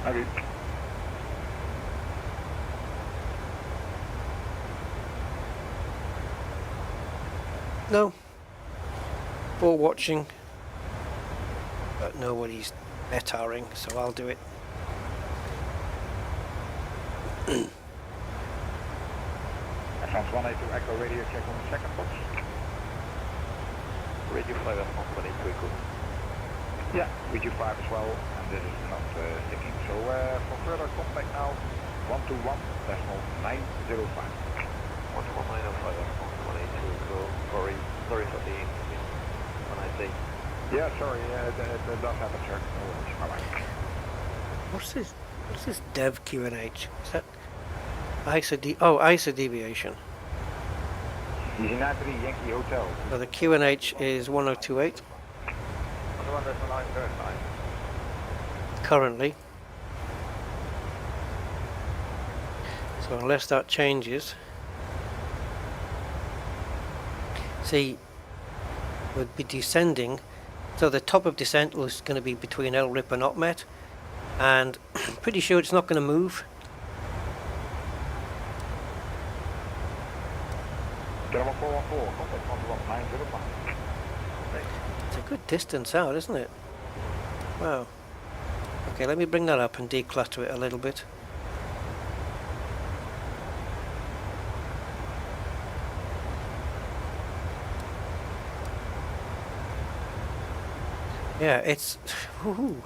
11905. Okay. No. For watching. But nobody's metaring, so I'll do it. France 182 Echo radio check on the second box. Radio 5 F1 182 Echo. Yeah, radio 5 as well, and this is not sticking. So for further contact now, 121.905. 11905 F1 182 Echo. Sorry for the when I say. Yeah, sorry, that does happen, sir. No worries. Bye-bye. What's this dev QNH? Is that ISA deviation. Easy 93 Yankee Hotel. So the QNH is 1028 currently. So unless that changes, see, we'd be descending. So the top of descent was going to be between LRIP and OPMET, and pretty sure it's not going to move. Caram 414, contact 11905. It's a good distance out, isn't it? Wow. Okay, let me bring that up and declutter it a little bit. Yeah, it's... Woohoo.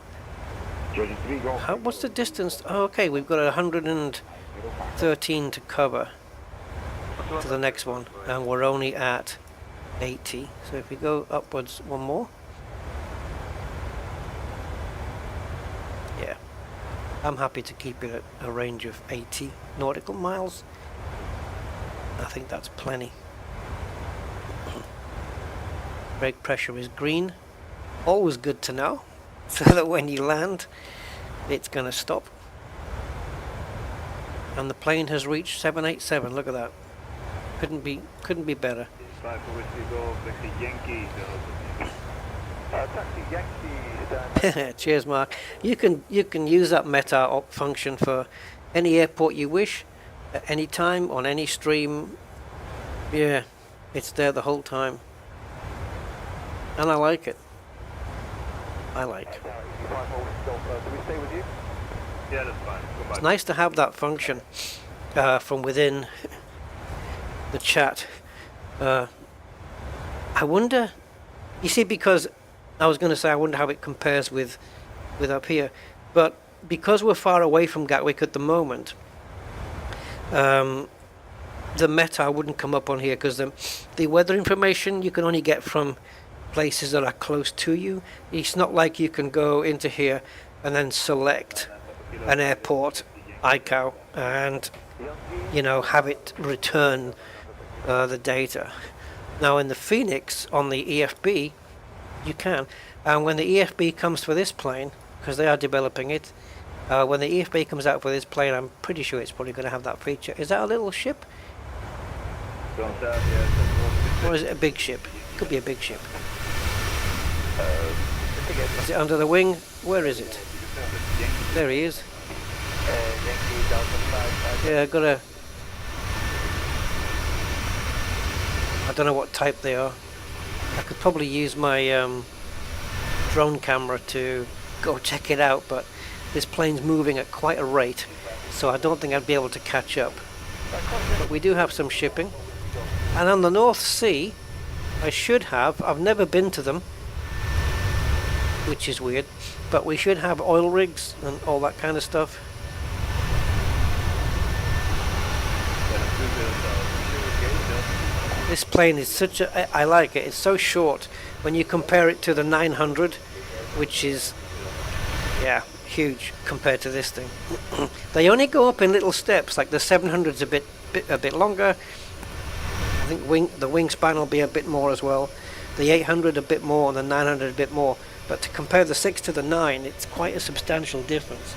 What's the distance? Oh, okay, we've got 113 to cover to the next one, and we're only at 80. So if we go upwards one more. Yeah, I'm happy to keep it at a range of 80 nautical miles. I think that's plenty. Brake pressure is green. Always good to know, so that when you land, it's going to stop. And the plane has reached 787. Look at that. Couldn't be better. Cheers, Mark. You can use that meta op function for any airport you wish, at any time, on any stream. Yeah, it's there the whole time, and I like it. I like. It's nice to have that function from within the chat. I wonder, you see, because I was going to say I wonder how it compares with up here, but because we're far away from Gatwick at the moment, the meta wouldn't come up on here, because the weather information you can only get from places that are close to you. It's not like you can go into here and then select an airport ICAO and, you know, have it return the data. Now in the Phoenix on the EFB you can, and when the EFB comes for this plane, because they are developing it, when the EFB comes out for this plane, I'm pretty sure it's probably going to have that feature. Is that a little ship? Or is it a big ship? Could be a big ship. Is it under the wing? Where is it? There he is. Yeah, I don't know what type they are. I could probably use my drone camera to go check it out, but this plane's moving at quite a rate, so I don't think I'd be able to catch up. But we do have some shipping. And on the North Sea, I've never been to them, which is weird, but we should have oil rigs and all that kind of stuff. This plane is such a... I like it. It's so short when you compare it to the 900, which is, yeah, huge compared to this thing. They only go up in little steps. Like the 700's a bit longer. I think the wingspan will be a bit more as well. The 800 a bit more, and the 900 a bit more. But to compare the 6 to the 9, it's quite a substantial difference.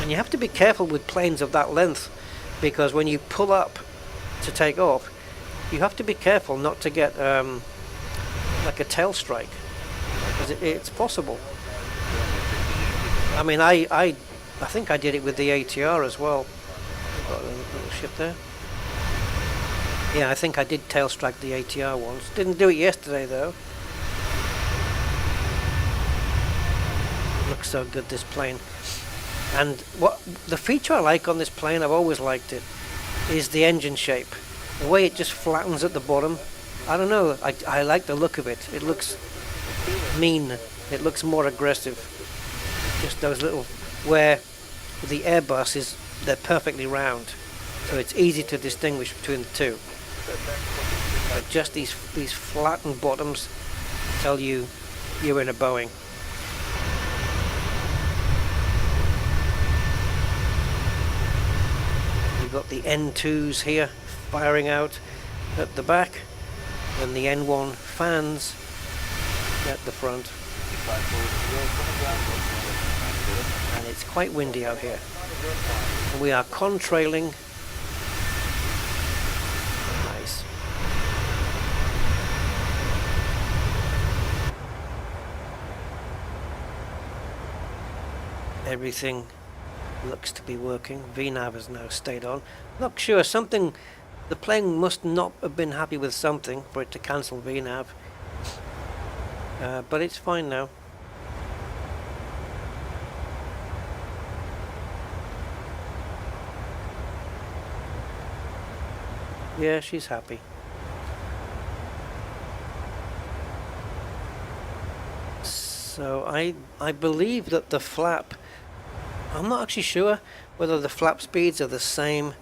And you have to be careful with planes of that length, because when you pull up to take off, you have to be careful not to get like a tail strike, because it's possible. I mean, I think I did it with the ATR as well. Got a little ship there. Yeah, I think I did tail strike the ATR once. Didn't do it yesterday though. Looks so good, this plane. And what the feature I like on this plane, I've always liked it, is the engine shape. The way it just flattens at the bottom. I don't know, I like the look of it. It looks mean. It looks more aggressive. Just those little, where the Airbus is, they're perfectly round. So it's easy to distinguish between the two. But just these flattened bottoms tell you you're in a Boeing. You've got the N2s here firing out at the back, and the N1 fans at the front. And it's quite windy out here. And we are contrailing. Nice. Everything looks to be working. VNAV has now stayed on. Not sure, something, the plane must not have been happy with something for it to cancel VNAV. But it's fine now. Yeah, she's happy. So I believe that the flap, I'm not actually sure whether the flap speeds are the same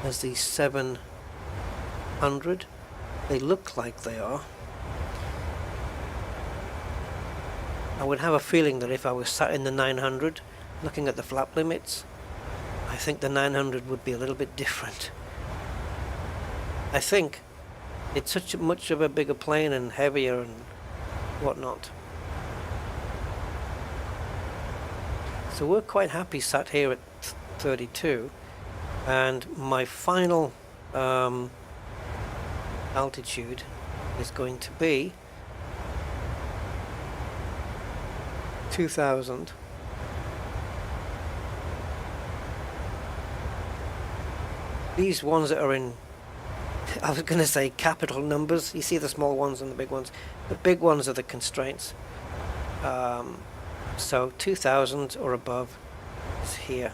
as the 700. They look like they are. I would have a feeling that if I was sat in the 900 looking at the flap limits, I think the 900 would be a little bit different. I think it's such much of a bigger plane and heavier and whatnot. So we're quite happy sat here at 32, and my final altitude is going to be 2000. These ones that are in, I was going to say capital numbers. You see the small ones and the big ones. The big ones are the constraints. So 2000 or above is here.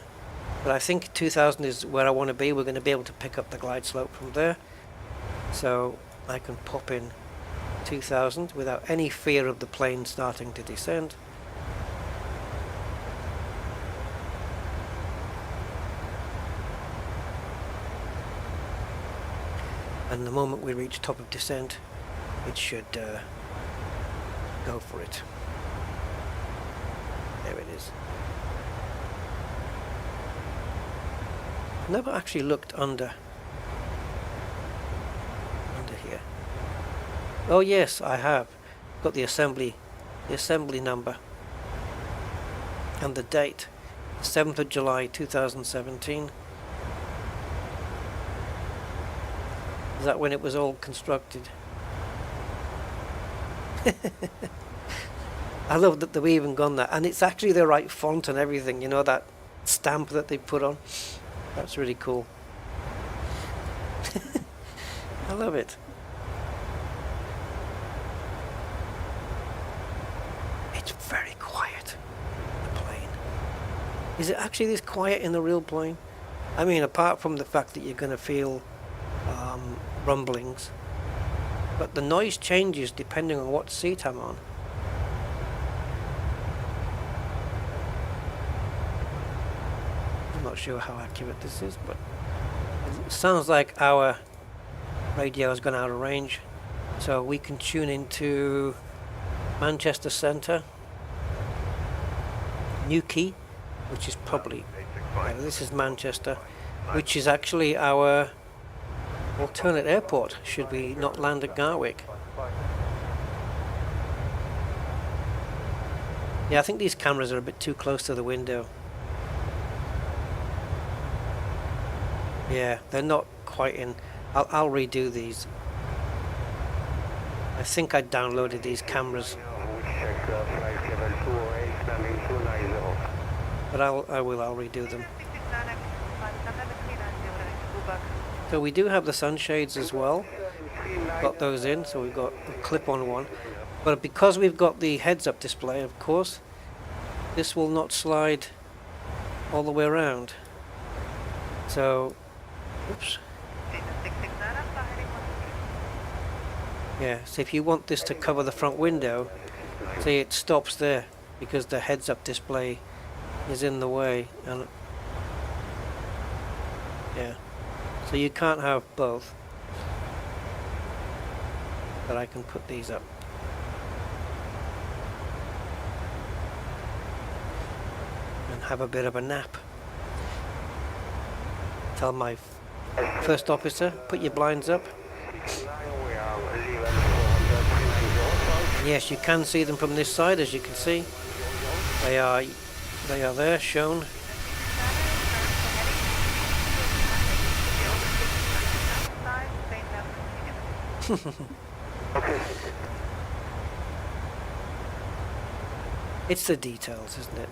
But I think 2000 is where I want to be. We're going to be able to pick up the glide slope from there. So I can pop in 2000 without any fear of the plane starting to descend. And the moment we reach top of descent, it should go for it. There it is. Never actually looked under here. Oh yes, I have. Got the assembly number and the date, 7th of July 2017. Is that when it was all constructed? I love that they've even gone that, and it's actually the right font and everything, you know, that stamp that they put on. That's really cool. I love it. It's very quiet, the plane. Is it actually this quiet in the real plane? I mean, apart from the fact that you're going to feel rumblings, but the noise changes depending on what seat I'm on. I'm not sure how accurate this is, but it sounds like our radio has gone out of range, so we can tune into Manchester Centre, Newquay, which is probably, this is Manchester, which is actually our alternate airport should we not land at Gatwick. Yeah, I think these cameras are a bit too close to the window. Yeah, they're not quite in. I'll redo these. I think I downloaded these cameras, but I'll redo them. So we do have the sunshades as well. Got those in, so we've got a clip-on one. But because we've got the heads-up display, of course, this will not slide all the way around. So, oops. Yeah, so if you want this to cover the front window, see it stops there because the heads-up display is in the way. And yeah, so you can't have both. But I can put these up. And have a bit of a nap. Tell my first officer, put your blinds up. Yes, you can see them from this side, as you can see. They are there, shown. It's the details, isn't it?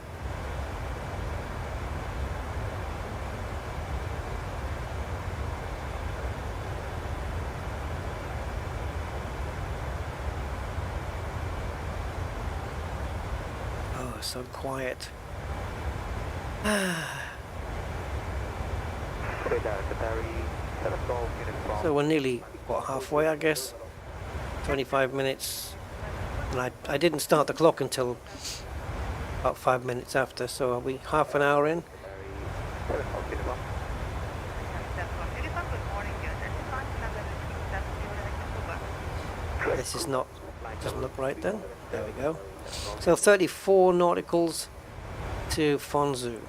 Oh, so quiet. So we're nearly, what, halfway, I guess? 25 minutes. And I didn't start the clock until about 5 minutes after, so are we half an hour in? This is not, doesn't look right then. There we go. So 34 nauticals to Fonzu.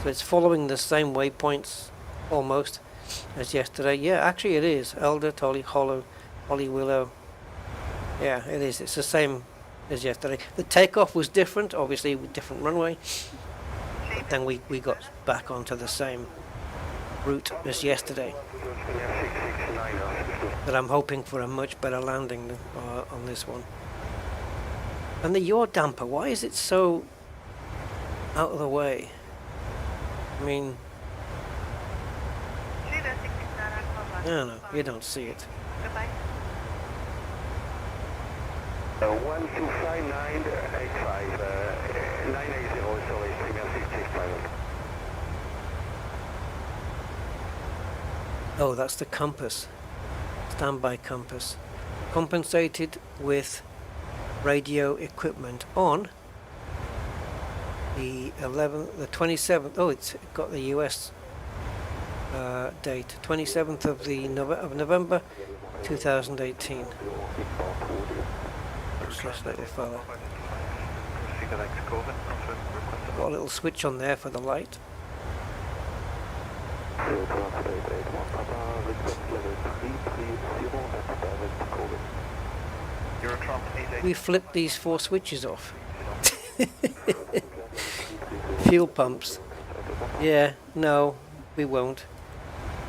So it's following the same waypoints almost as yesterday. Yeah, actually it is. Elder, Tolly, Hollow, Holly Willow. Yeah, it is. It's the same as yesterday. The takeoff was different, obviously with different runway. But then we got back onto the same route as yesterday. But I'm hoping for a much better landing on this one. And the yaw damper, why is it so out of the way? I mean, I don't know, you don't see it. 125985, 980 is always Premier 66 pilot. Oh, that's the compass. Standby compass. Compensated with radio equipment on the 27th. Oh, it's got the US date. 27th of November 2018. This little fella. Got a little switch on there for the light. We flipped these 4 switches off. Fuel pumps. Yeah, no, we won't.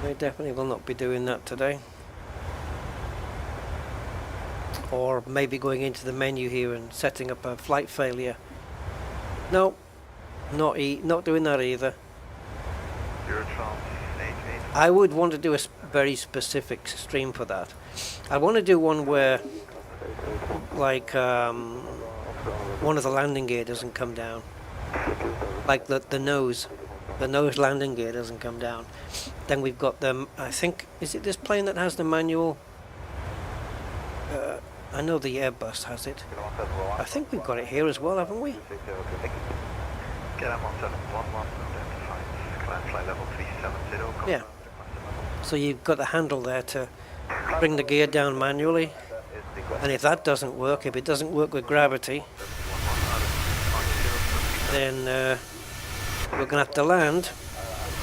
We definitely will not be doing that today. Or maybe going into the menu here and setting up a flight failure. No, not doing that either. I would want to do a very specific stream for that. I want to do one where, like, one of the landing gear doesn't come down. Like the nose landing gear doesn't come down. Then we've got them. I think, is it this plane that has the manual? I know the Airbus has it. I think we've got it here as well, haven't we? Yeah. So you've got the handle there to bring the gear down manually. And if that doesn't work, if it doesn't work with gravity, then we're going to have to land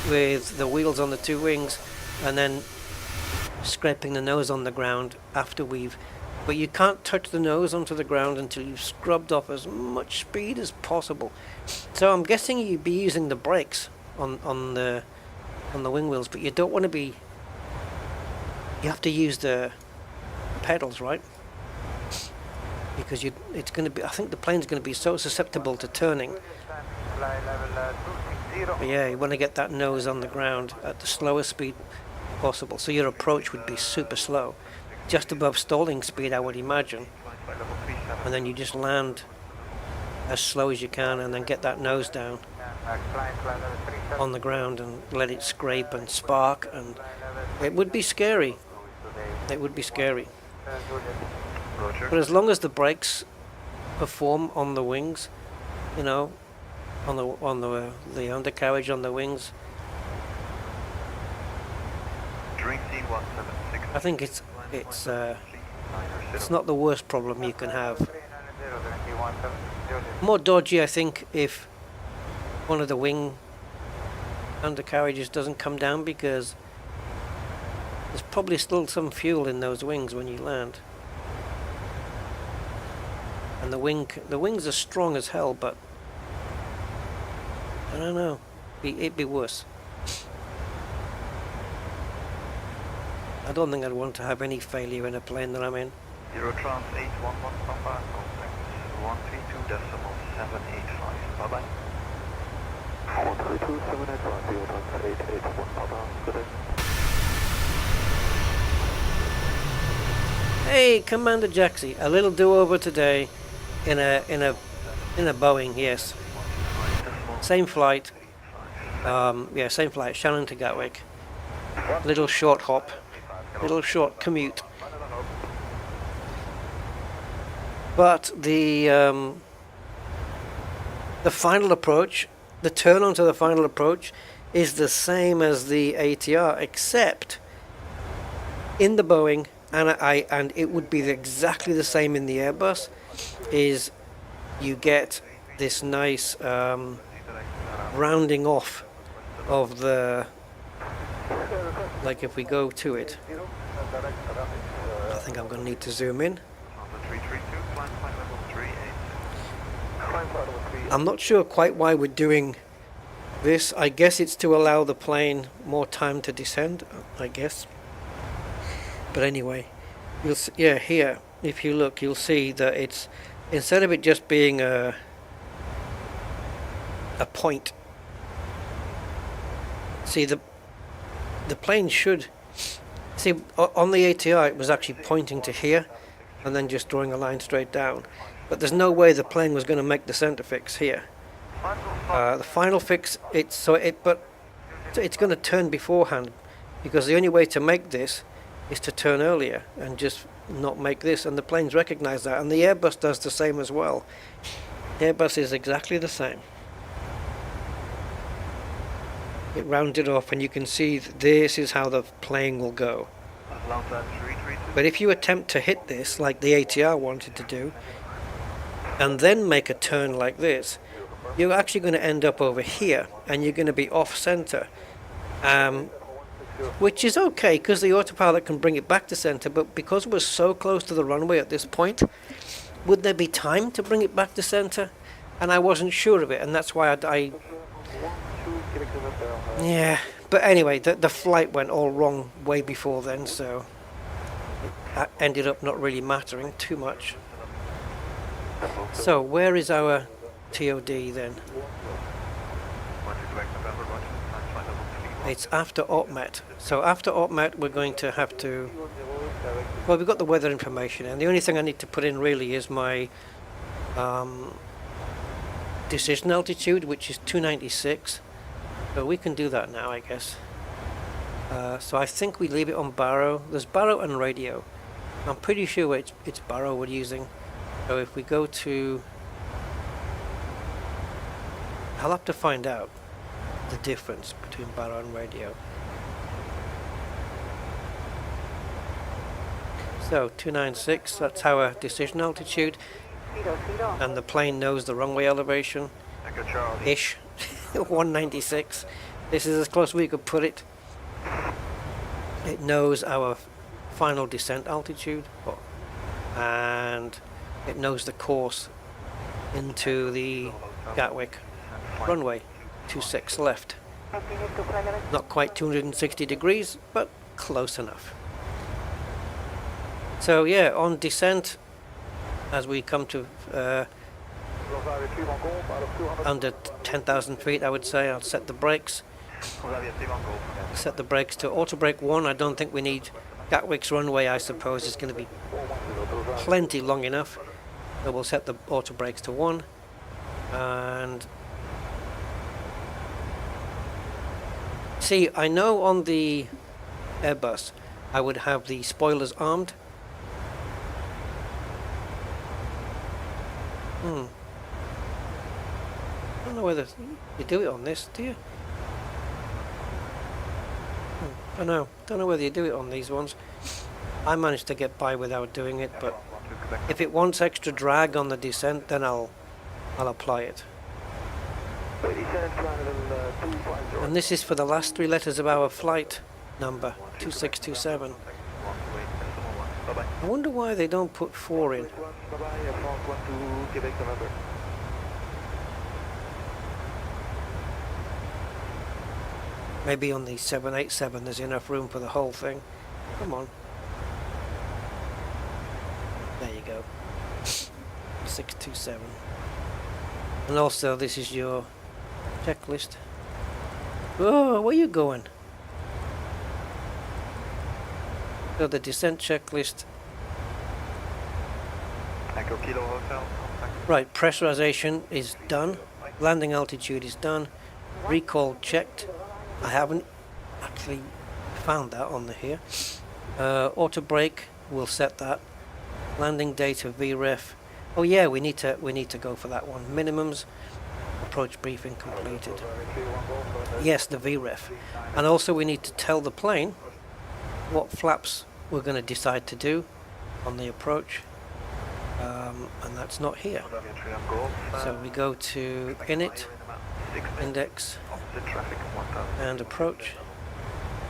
with the wheels on the two wings and then scraping the nose on the ground after we've... But you can't touch the nose onto the ground until you've scrubbed off as much speed as possible. So I'm guessing you'd be using the brakes on the wing wheels, but you don't want to be... You have to use the pedals, right? Because it's going to be... I think the plane's going to be so susceptible to turning. But yeah, you want to get that nose on the ground at the slowest speed possible. So your approach would be super slow. Just above stalling speed, I would imagine. And then you just land as slow as you can and then get that nose down on the ground and let it scrape and spark, and it would be scary. It would be scary. But as long as the brakes perform on the wings, you know, on the undercarriage on the wings, I think it's not the worst problem you can have. More dodgy, I think, if one of the wing undercarriages doesn't come down, because there's probably still some fuel in those wings when you land. And the wings are strong as hell, but I don't know, it'd be worse. I don't think I'd want to have any failure in a plane that I'm in. Eurotrans 811 Papa, contact 132.785. Bye bye. 132.785, Eurotrans 881 Papa, good day. Hey, Commander Jaxie, a little do-over today in a Boeing, yes. Same flight. Yeah, same flight, Shannon to Gatwick. Little short hop. Little short commute. But the final approach, the turn onto the final approach, is the same as the ATR, except in the Boeing, and it would be exactly the same in the Airbus, is you get this nice rounding off of the, like if we go to it, I think I'm going to need to zoom in. I'm not sure quite why we're doing this. I guess it's to allow the plane more time to descend, I guess. But anyway, you'll see, yeah, here, if you look, you'll see that it's, instead of it just being a point, see the plane should, see on the ATR it was actually pointing to here and then just drawing a line straight down. But there's no way the plane was going to make the center fix here. The final fix, it's going to turn beforehand, because the only way to make this is to turn earlier and just not make this, and the planes recognize that, and the Airbus does the same as well. The Airbus is exactly the same. It rounded off, and you can see this is how the plane will go. But if you attempt to hit this like the ATR wanted to do, and then make a turn like this, you're actually going to end up over here, and you're going to be off center, which is okay because the autopilot can bring it back to center. But because we're so close to the runway at this point, would there be time to bring it back to center? And I wasn't sure of it, and that's why I yeah. But anyway, the flight went all wrong way before then, so it ended up not really mattering too much. So where is our TOD then? It's after OpMet. So after OpMet we're going to have to, well, we've got the weather information, and the only thing I need to put in really is my decision altitude, which is 296. So we can do that now, I guess. So I think we leave it on baro. There's baro and radio. I'm pretty sure it's baro we're using. So if we go to, I'll have to find out the difference between baro and radio. So 296, that's our decision altitude, and the plane knows the runway elevation, Echo Charlie. ish, 196. This is as close as we could put it. It knows our final descent altitude, and it knows the course into the Gatwick runway, 26 left. Not quite 260 degrees, but close enough. So yeah, on descent, as we come to under 10,000 feet, I would say, I'll set the brakes. Set the brakes to auto brake 1. I don't think we need Gatwick's runway, I suppose, is going to be plenty long enough. So we'll set the auto brakes to 1. And see, I know on the Airbus I would have the spoilers armed. I don't know whether you do it on this, do you? I know. Don't know whether you do it on these ones. I managed to get by without doing it, but if it wants extra drag on the descent, then I'll apply it. And this is for the last 3 letters of our flight number, 2627. I wonder why they don't put 4 in. Maybe on the 787 there's enough room for the whole thing. Come on. There you go. 627. And also this is your checklist. Oh, where are you going? So the descent checklist. Echo Kilo Hotel. Right, pressurization is done. Landing altitude is done. Recall checked. I haven't actually found that on the here. Auto brake, we'll set that. Landing data VREF. Oh yeah, we need to go for that one. Minimums. Approach briefing completed. Yes, the VREF. And also we need to tell the plane what flaps we're going to decide to do on the approach. And that's not here. So we go to init, index, and approach.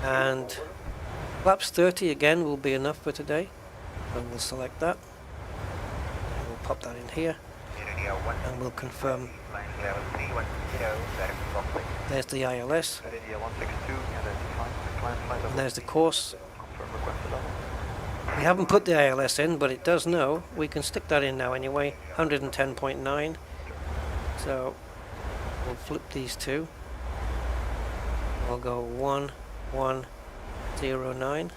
And flaps 30 again will be enough for today. And we'll select that. And we'll pop that in here. And we'll confirm. There's the ILS. And there's the course. We haven't put the ILS in, but it does know. We can stick that in now anyway. 110.9. So we'll flip these two. We'll go 1, 1, 0, 9,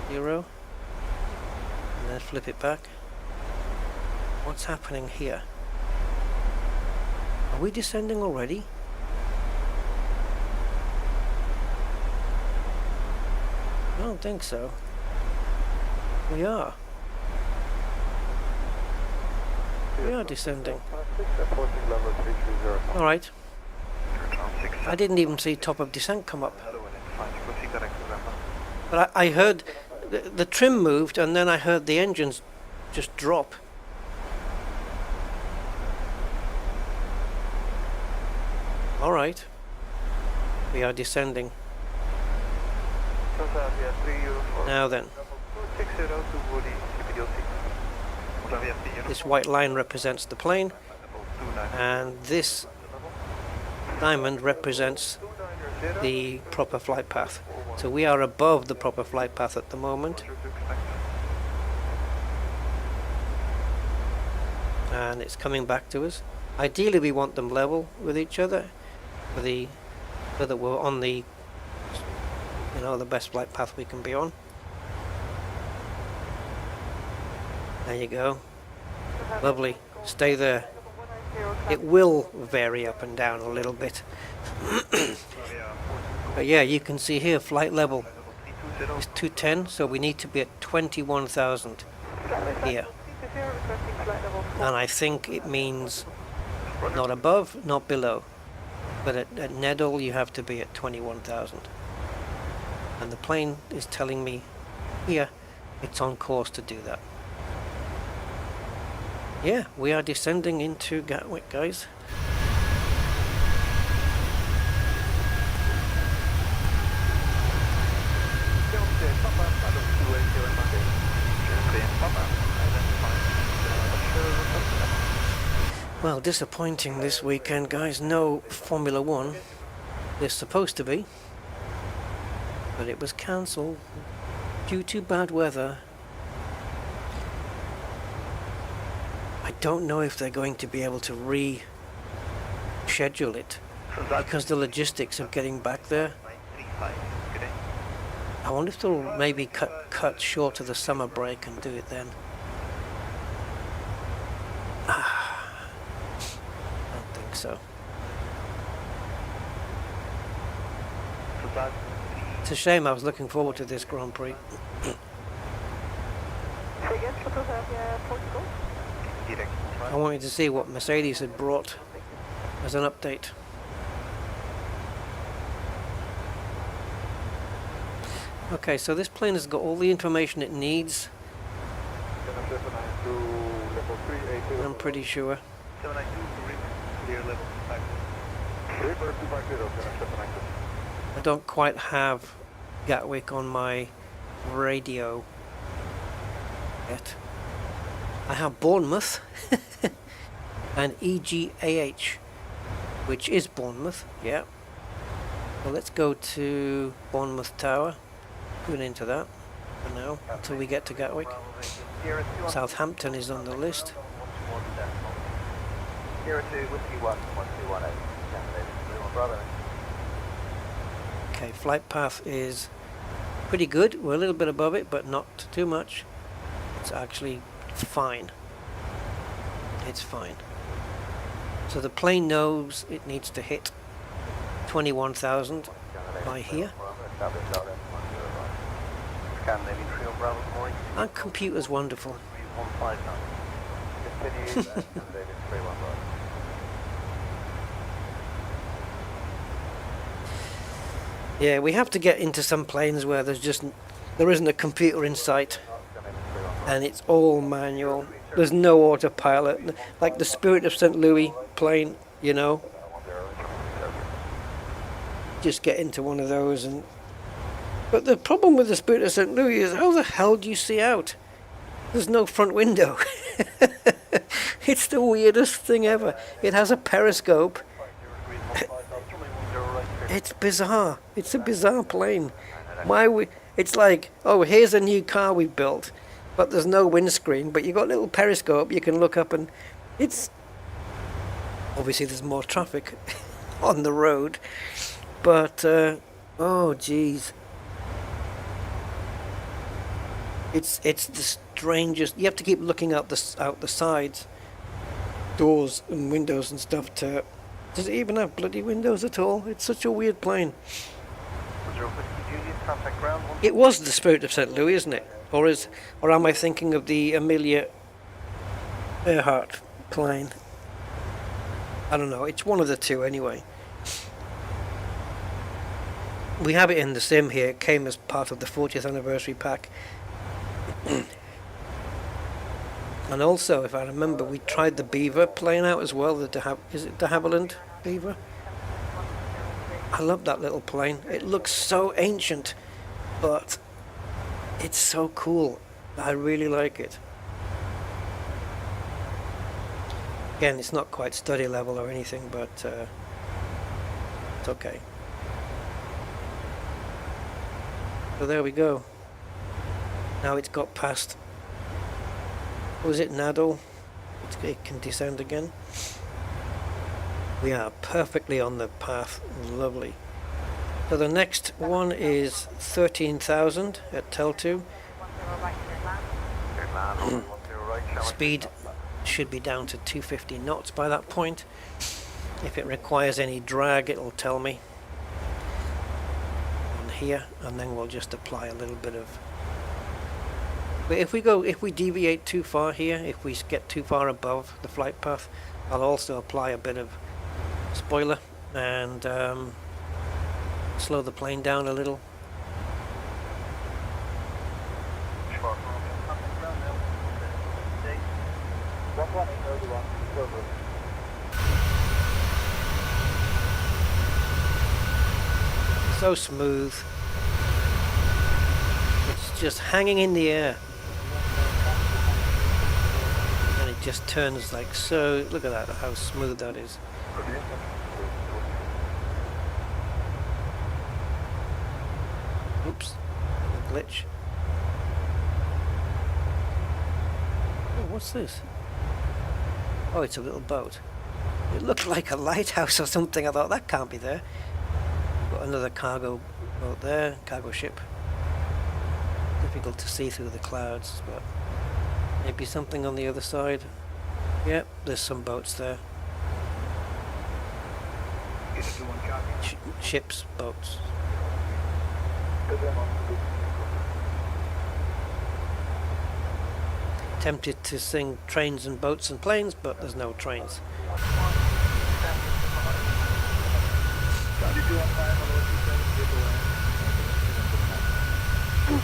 0. And then flip it back. What's happening here? Are we descending already? I don't think so. We are. We are descending. Alright. I didn't even see top of descent come up. But I heard the trim moved, and then I heard the engines just drop. Alright. We are descending. Now then. This white line represents the plane, and this diamond represents the proper flight path. So we are above the proper flight path at the moment. And it's coming back to us. Ideally we want them level with each other so that we're on the the best flight path we can be on. There you go. Lovely. Stay there. It will vary up and down a little bit. But yeah, you can see here flight level is 210, so we need to be at 21,000 here. And I think it means not above, not below. But at Nedal you have to be at 21,000. And the plane is telling me here it's on course to do that. Yeah, we are descending into Gatwick, guys. Well, disappointing this weekend, guys. No Formula 1. There's supposed to be, but it was cancelled due to bad weather. I don't know if they're going to be able to reschedule it because the logistics of getting back there. I wonder if they'll maybe cut short of the summer break and do it then. I don't think so. It's a shame. I was looking forward to this Grand Prix. I wanted to see what Mercedes had brought as an update. Okay, so this plane has got all the information it needs. I'm pretty sure. I don't quite have Gatwick on my radio yet. I have Bournemouth and EGAH, which is Bournemouth, yeah. Well, let's go to Bournemouth Tower. Going into that for now until we get to Gatwick. Southampton is on the list. Okay, flight path is pretty good. We're a little bit above it, but not too much. It's actually fine. It's fine. So the plane knows it needs to hit 21,000 by here. And computer's wonderful. Yeah, we have to get into some planes where there isn't a computer in sight, and it's all manual. There's no autopilot, like the Spirit of St. Louis plane, you know. Just get into one of those and. But the problem with the Spirit of St. Louis is, how the hell do you see out? There's no front window. It's the weirdest thing ever. It has a periscope. It's bizarre. It's a bizarre plane. It's like, oh, here's a new car we built, but there's no windscreen, but you've got a little periscope, you can look up and it's... Obviously there's more traffic on the road, but, oh, geez. It's the strangest. You have to keep looking out the sides, doors and windows and stuff. Does it even have bloody windows at all? It's such a weird plane. It was the Spirit of St. Louis, isn't it? Or am I thinking of the Amelia Earhart plane? I don't know. It's one of the two anyway. We have it in the sim here. It came as part of the 40th anniversary pack. And also, if I remember, we tried the Beaver plane out as well. Is it de Havilland Beaver? I love that little plane. It looks so ancient, but it's so cool. I really like it. Again, it's not quite study level or anything, but it's okay. So there we go. Now it's got past, was it Nadal? It can descend again. We are perfectly on the path. Lovely. So the next one is 13,000 at Tel2. Speed should be down to 250 knots by that point. If it requires any drag, it'll tell me on here, and then we'll just apply a little bit of. But if we deviate too far here, if we get too far above the flight path, I'll also apply a bit of spoiler and slow the plane down a little. So smooth. It's just hanging in the air. And it just turns like so. Look at that, how smooth that is. Oops, a glitch. Oh, what's this? Oh, it's a little boat. It looked like a lighthouse or something. I thought that can't be there. Got another cargo boat there, cargo ship. Difficult to see through the clouds, but maybe something on the other side. Yep, there's some boats there. Ships, boats. Tempted to sing trains and boats and planes, but there's no trains. What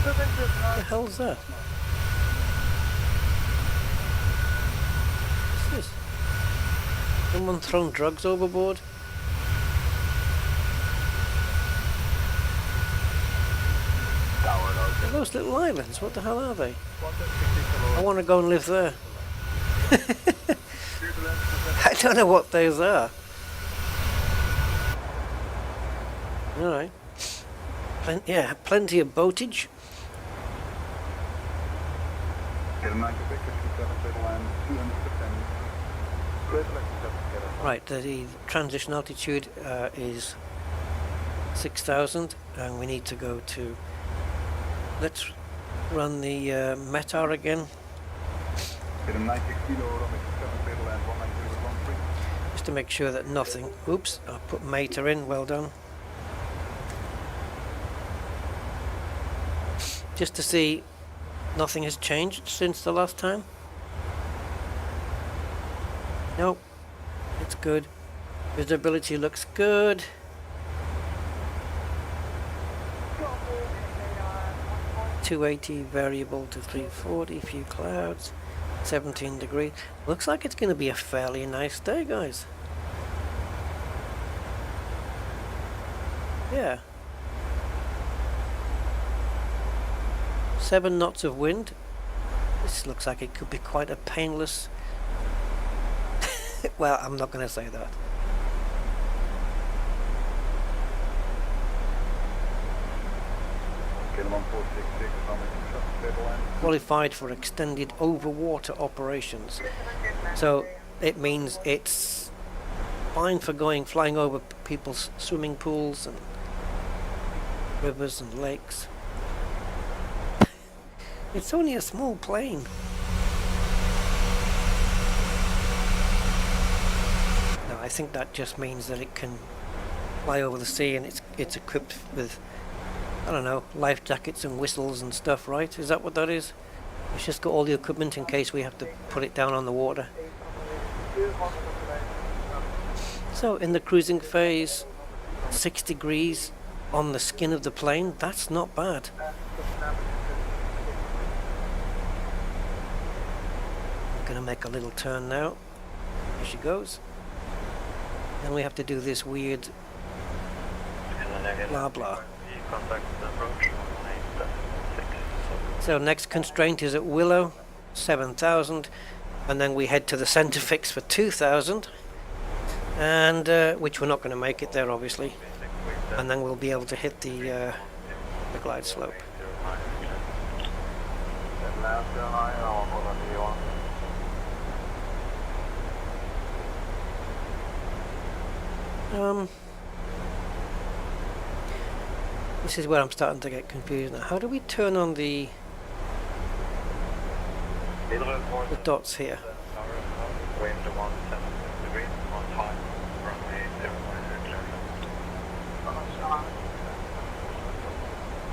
the hell's that? What's this? Someone thrown drugs overboard? Are those little islands? What the hell are they? I want to go and live there. I don't know what those are. Alright. Yeah, plenty of boatage. Right, the transition altitude is 6,000 and we need to go to... Let's run the METAR again. Just to make sure that nothing... Oops, I'll put METAR in, well done. Just to see nothing has changed since the last time. Nope, it's good. Visibility looks good. .280 variable to 340, few clouds, 17 degrees. Looks like it's going to be a fairly nice day, guys. Yeah. 7 knots of wind. This looks like it could be quite a painless... Well, I'm not going to say that. Qualified for extended overwater operations. So it means it's fine for flying over people's swimming pools and rivers and lakes. It's only a small plane. No, I think that just means that it can fly over the sea and it's equipped with, I don't know, life jackets and whistles and stuff, right? Is that what that is? It's just got all the equipment in case we have to put it down on the water. So in the cruising phase, 6 degrees on the skin of the plane, that's not bad. I'm going to make a little turn now. Here she goes. Then we have to do this weird blah blah. So next constraint is at Willow, 7,000, and then we head to the center fix for 2,000, and which we're not going to make it there obviously, and then we'll be able to hit the glide slope. This is where I'm starting to get confused now. How do we turn on the dots here?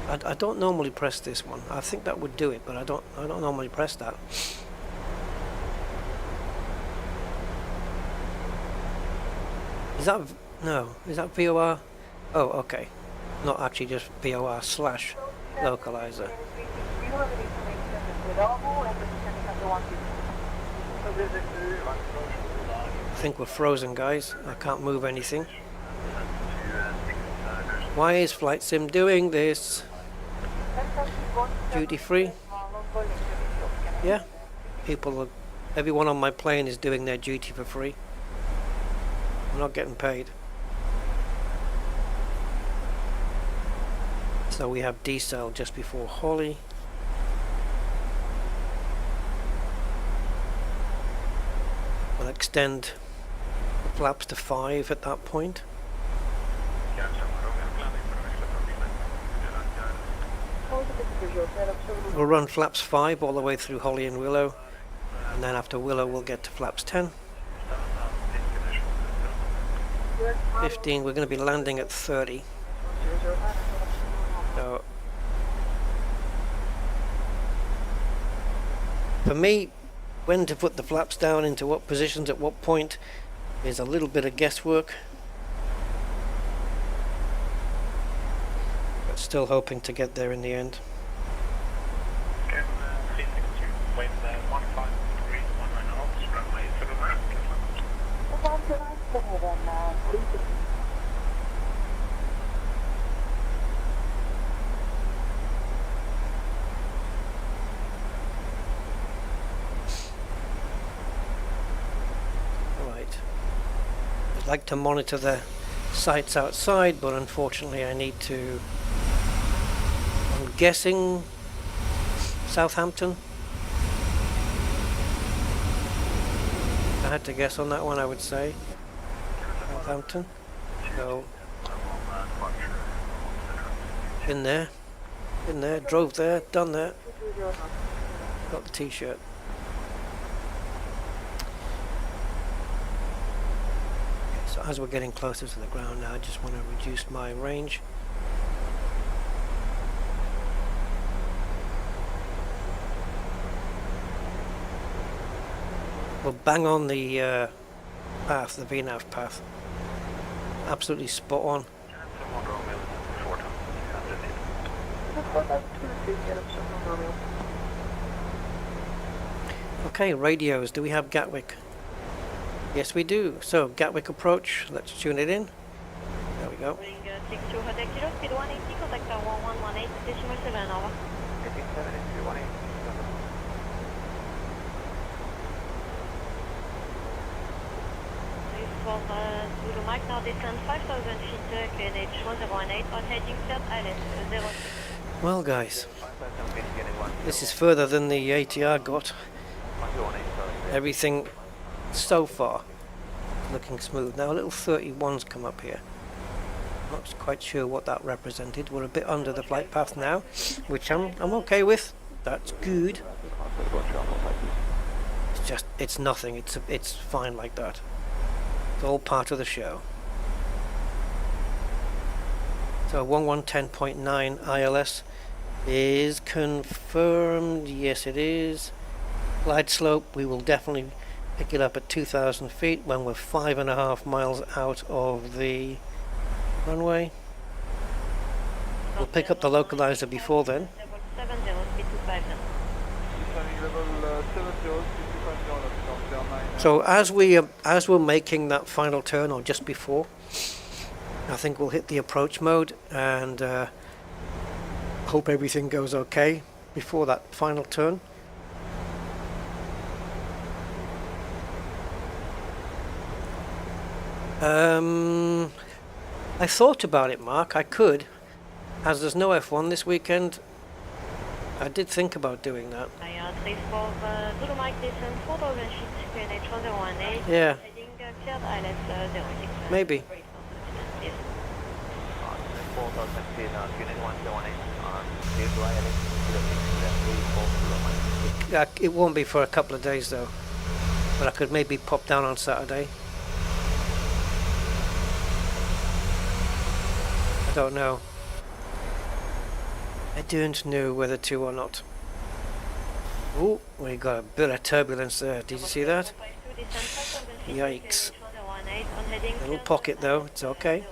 I don't normally press this one. I think that would do it, but I don't normally press that. Is that VOR? Oh, okay. Not actually just VOR slash localizer. I think we're frozen, guys. I can't move anything. Why is Flight Sim doing this? Duty free? Yeah. Everyone on my plane is doing their duty for free. I'm not getting paid. So we have decel just before Holly. We'll extend the flaps to 5 at that point. We'll run flaps 5 all the way through Holly and Willow, and then after Willow we'll get to flaps 10. 15, we're going to be landing at 30. So, for me, when to put the flaps down into what positions at what point is a little bit of guesswork. But still hoping to get there in the end. I'd like to monitor the sites outside, but unfortunately I need to, I'm guessing Southampton. I had to guess on that one, I would say Southampton. So been there, drove there, done that, got the t-shirt. So as we're getting closer to the ground now, I just want to reduce my range. We'll bang on the path, the VNAV path. Absolutely spot on. Okay, radios. Do we have Gatwick? Yes, we do. So, Gatwick approach. Let's tune it in. There we go. Now descend 5,000 feet, QNH 1018 on heading set ILS 06. Well, guys, this is further than the ATR got. Everything so far looking smooth. Now a little 31's come up here. Not quite sure what that represented. We're a bit under the flight path now, which I'm okay with. That's good. It's just, it's nothing. It's fine like that. It's all part of the show. So 1110.9 ILS is confirmed. Yes, it is. Glide slope, we will definitely pick it up at 2,000 feet when we're 5.5 miles out of the runway. We'll pick up the localizer before then. So as we're making that final turn, or just before, I think we'll hit the approach mode and hope everything goes okay before that final turn. I thought about it, Mark. I could, as there's no F1 this weekend. I did think about doing that. Yeah. Maybe. It won't be for a couple of days though, but I could maybe pop down on Saturday. I don't know. I don't know whether to or not. Oh, we got a bit of turbulence there. Did you see that? Yikes. Little pocket though, it's okay.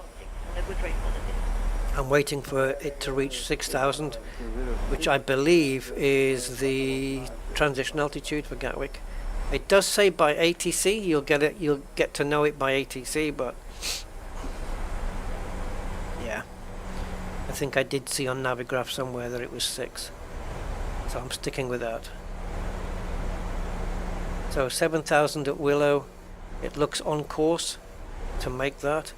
I'm waiting for it to reach 6,000, which I believe is the transition altitude for Gatwick. It does say by ATC. You'll get to know it by ATC, but yeah, I think I did see on Navigraph somewhere that it was 6, so I'm sticking with that. So 7,000 at Willow. It looks on course to make that,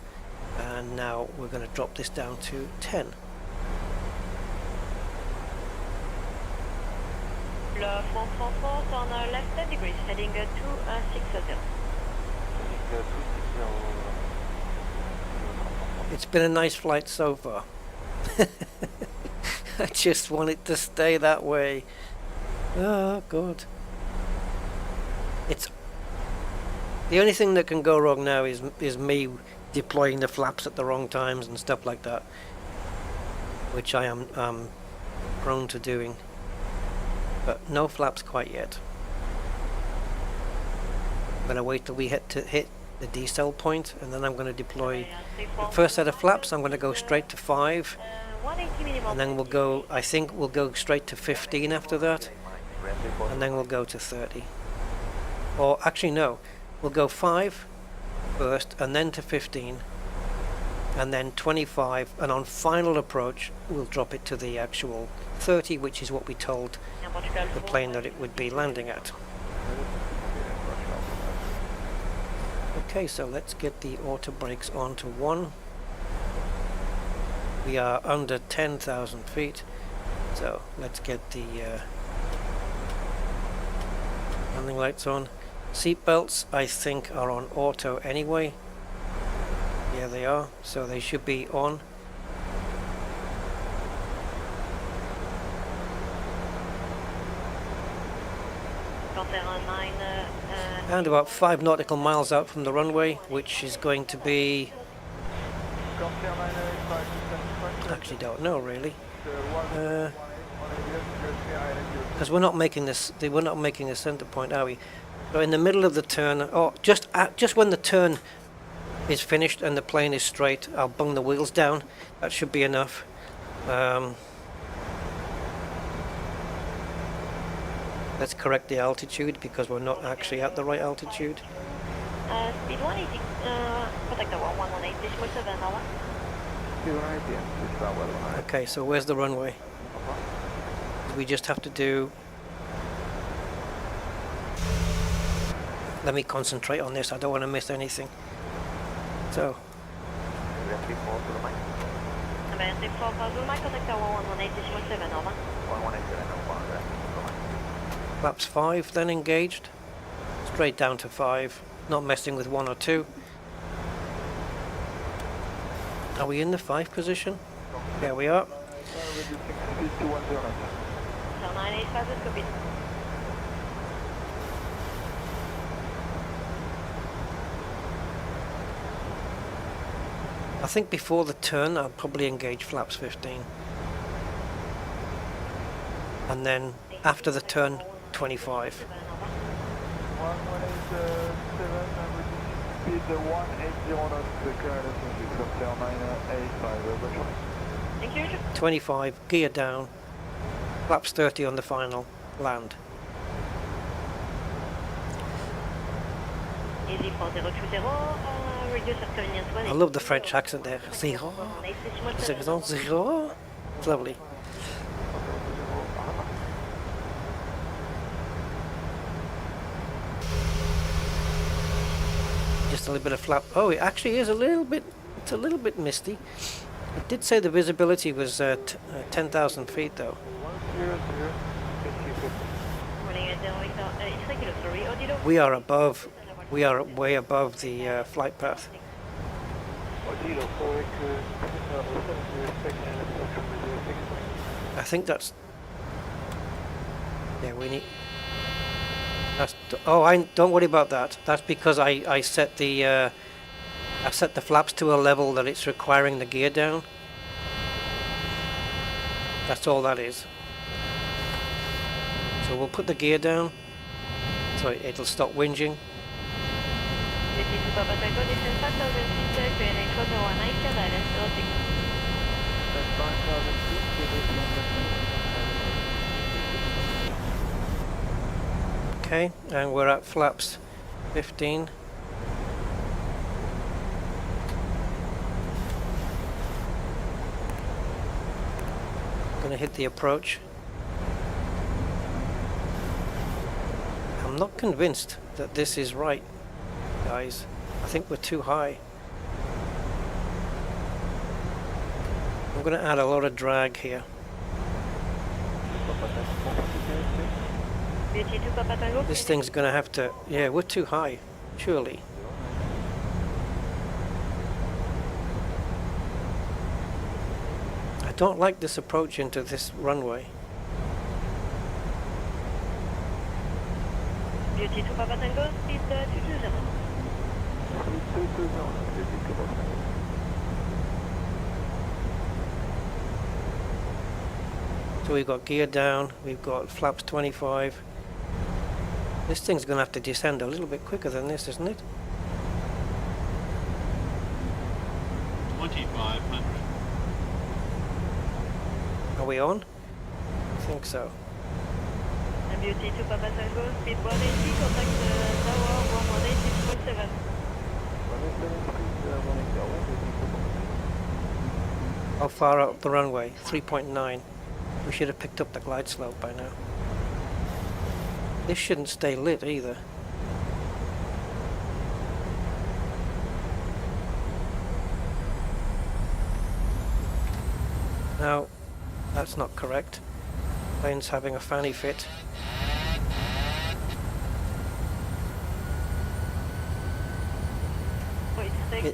and now we're going to drop this down to 10. Le 444 turn left 10 degrees, heading 260. It's been a nice flight so far. I just want it to stay that way. Oh God. It's the only thing that can go wrong now is me deploying the flaps at the wrong times and stuff like that, which I am prone to doing. But no flaps quite yet. I'm gonna wait till we hit the decel point, and then I'm gonna deploy the first set of flaps. I'm gonna go straight to 5, and then we'll go. I think we'll go straight to 15 after that, and then we'll go to 30. Or actually no, we'll go 5 first, and then to 15, and then 25, and on final approach we'll drop it to the actual 30, which is what we told the plane that it would be landing at. Okay, so let's get the auto brakes on to 1. We are under 10,000 feet, so let's get the landing lights on. Seat belts I think are on auto anyway. Yeah, they are, so they should be on. And about 5 nautical miles out from the runway, which is going to be... actually don't know really. Because we're not making this, we're not making a center point, are we? So in the middle of the turn, or just when the turn is finished and the plane is straight, I'll bung the wheels down. That should be enough. Let's correct the altitude because we're not actually at the right altitude. Speed 180, contact tower 118, decimal 7, over. Okay, so where's the runway? We just have to do... Let me concentrate on this, I don't want to miss anything. So... Flaps 5 then engaged. Straight down to 5, not messing with 1 or 2. Are we in the 5 position? There we are. I think before the turn I'll probably engage flaps 15. And then after the turn 25. Thank you. 25, gear down, flaps 30 on the final, land. Easy 4020, reduce at convenience 1. I love the French accent there. Zero. Zero. It's lovely. Just a little bit of flap. Oh, it actually is a little bit. It's a little bit misty. It did say the visibility was 10,000 feet though. We are above. We are way above the flight path. I think that's. Yeah, we need. That's, oh, don't worry about that. That's because I set the flaps to a level that it's requiring the gear down. That's all that is. So we'll put the gear down so it'll stop whinging. Okay, and we're at flaps 15. Gonna hit the approach. I'm not convinced that this is right, guys. I think we're too high. I'm gonna add a lot of drag here. This thing's gonna have to, yeah, we're too high, surely. I don't like this approach into this runway. Beauty to Papa Tango, speed 220. So we've got gear down, we've got flaps 25. This thing's gonna have to descend a little bit quicker than this, isn't it? 2500. Are we on? I think so. Beauty to Papa Tango, speed 180, contact tower 118.7. How far up the runway? 3.9. We should have picked up the glide slope by now. This shouldn't stay lit either. No, that's not correct. Plane's having a fanny fit.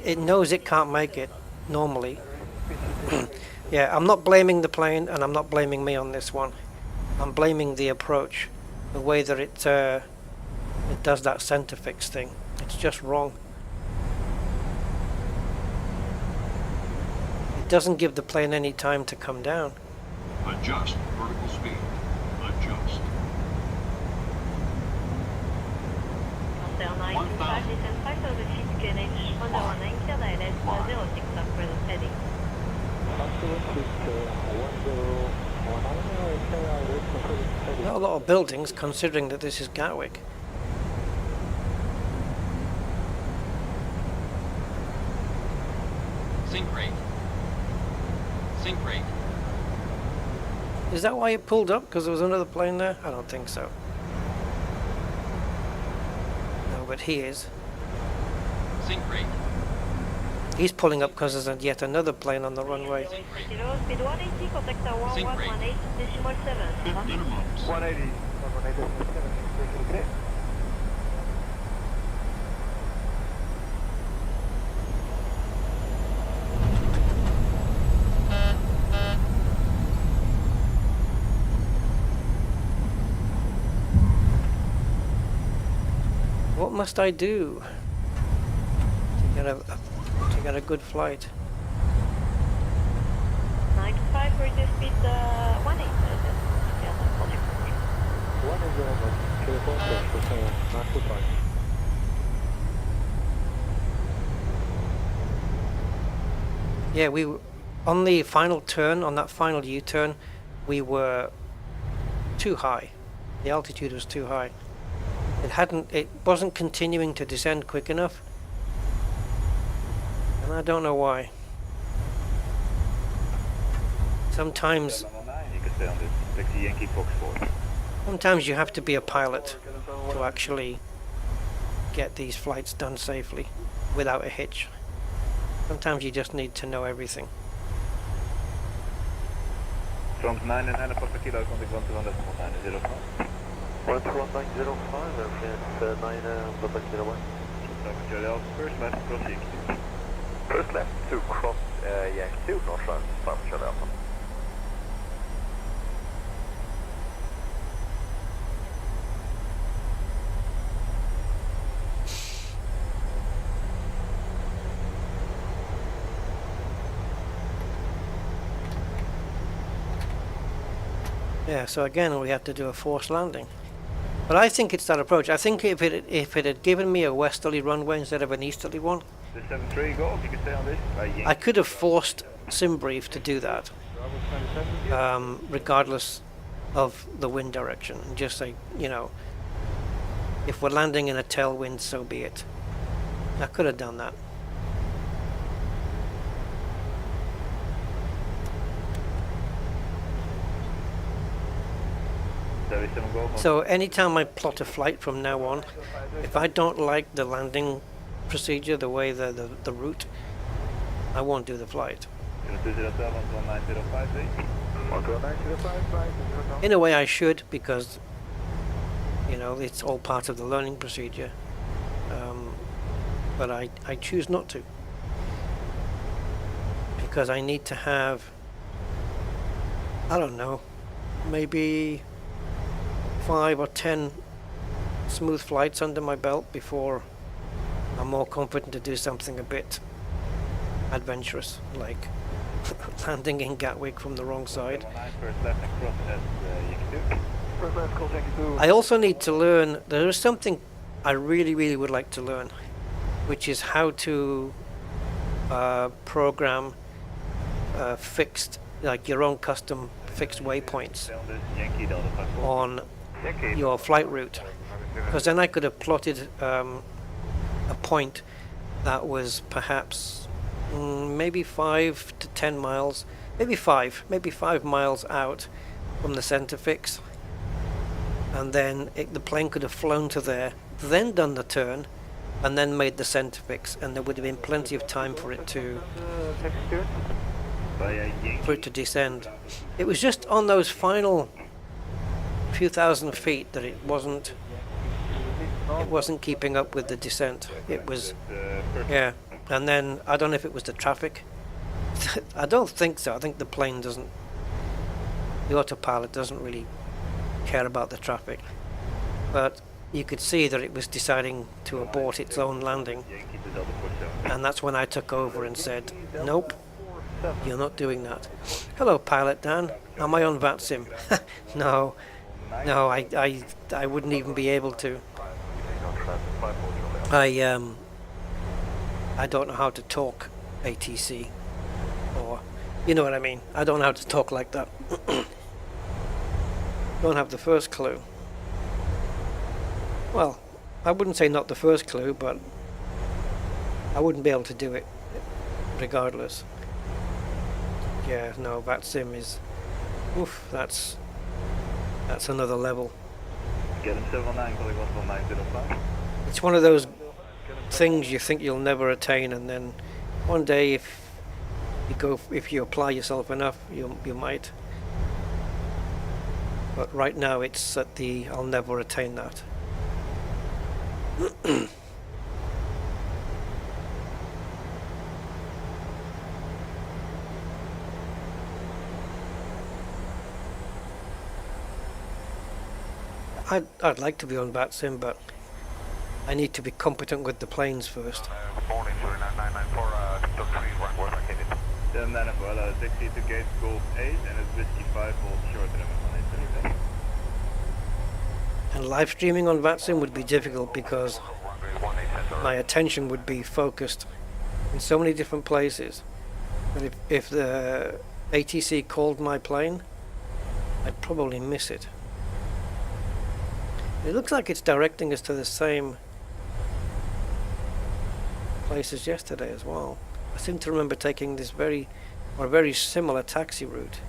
It knows it can't make it normally. Yeah, I'm not blaming the plane and I'm not blaming me on this one. I'm blaming the approach, the way that it does that center fix thing. It's just wrong. It doesn't give the plane any time to come down. Adjust vertical speed. Adjust. Corsair 925, descend 5,000 feet, QNH 109, clear the ILS 06 up present heading. Not a lot of buildings, considering that this is Gatwick. Sync rate. Sync rate. Is that why it pulled up? Because there was another plane there? I don't think so. No, but he is. Sync rate. He's pulling up because there's yet another plane on the runway. Speed 180, contact tower 118.7. Minimums. 180. 118.7. Okay. What must I do to get a good flight? 95, cruise speed 18. Yeah, we were on the final turn, on that final U-turn, we were too high. The altitude was too high. It wasn't continuing to descend quick enough. And I don't know why. Sometimes you have to be a pilot to actually get these flights done safely without a hitch. Sometimes you just need to know everything. From 9.5 kilo, contact 121.905. 121.905, and 9 kilo 1. First left, cross Yankee. First left to cross Yankee 2, north side, Papa Charlie Alpha. Yeah, so again we have to do a forced landing. But I think it's that approach. I think if it had given me a westerly runway instead of an easterly one, The 73 Golf, you can stay on this. I could have forced SimBrief to do that, regardless of the wind direction, and just say, you know, If we're landing in a tailwind, so be it. I could have done that. So anytime I plot a flight from now on, if I don't like the landing procedure, the way the route, I won't do the flight. In a way I should, because you know it's all part of the learning procedure, but I choose not to, because I need to have, I don't know, maybe 5 or 10 smooth flights under my belt before I'm more confident to do something a bit adventurous, like landing in Gatwick from the wrong side. I also need to learn, there is something I really would like to learn, which is how to program fixed, like your own custom fixed waypoints on your flight route, because then I could have plotted a point that was perhaps maybe 5 to 10 miles, maybe 5 miles out from the center fix, and then the plane could have flown to there, then done the turn, and then made the center fix, and there would have been plenty of time for it to descend. It was just on those final few thousand feet that it wasn't keeping up with the descent. It was, yeah, and then I don't know if it was the traffic. I don't think so. I think the plane doesn't, the autopilot doesn't really care about the traffic, but you could see that it was deciding to abort its own landing, and that's when I took over and said, nope, you're not doing that. Hello, Pilot Dan. Am I on VATSIM? No, I wouldn't even be able to. I don't know how to talk ATC, or you know what I mean. I don't know how to talk like that. Don't have the first clue. Well, I wouldn't say not the first clue, but I wouldn't be able to do it regardless. Yeah, no, VATSIM is, oof, that's another level. It's one of those things you think you'll never attain, and then one day if you apply yourself enough, you might. But right now it's at the I'll never attain that. I'd like to be on VATSIM, but I need to be competent with the planes first. Good morning, 994, Dr. 3, where located? 794, 60 to gate Golf 8, and it's Whiskey 5, hold short limit on 8. And live streaming on VATSIM would be difficult because my attention would be focused in so many different places. But if the ATC called my plane, I'd probably miss it. It looks like it's directing us to the same place as yesterday as well. I seem to remember taking this very similar taxi route.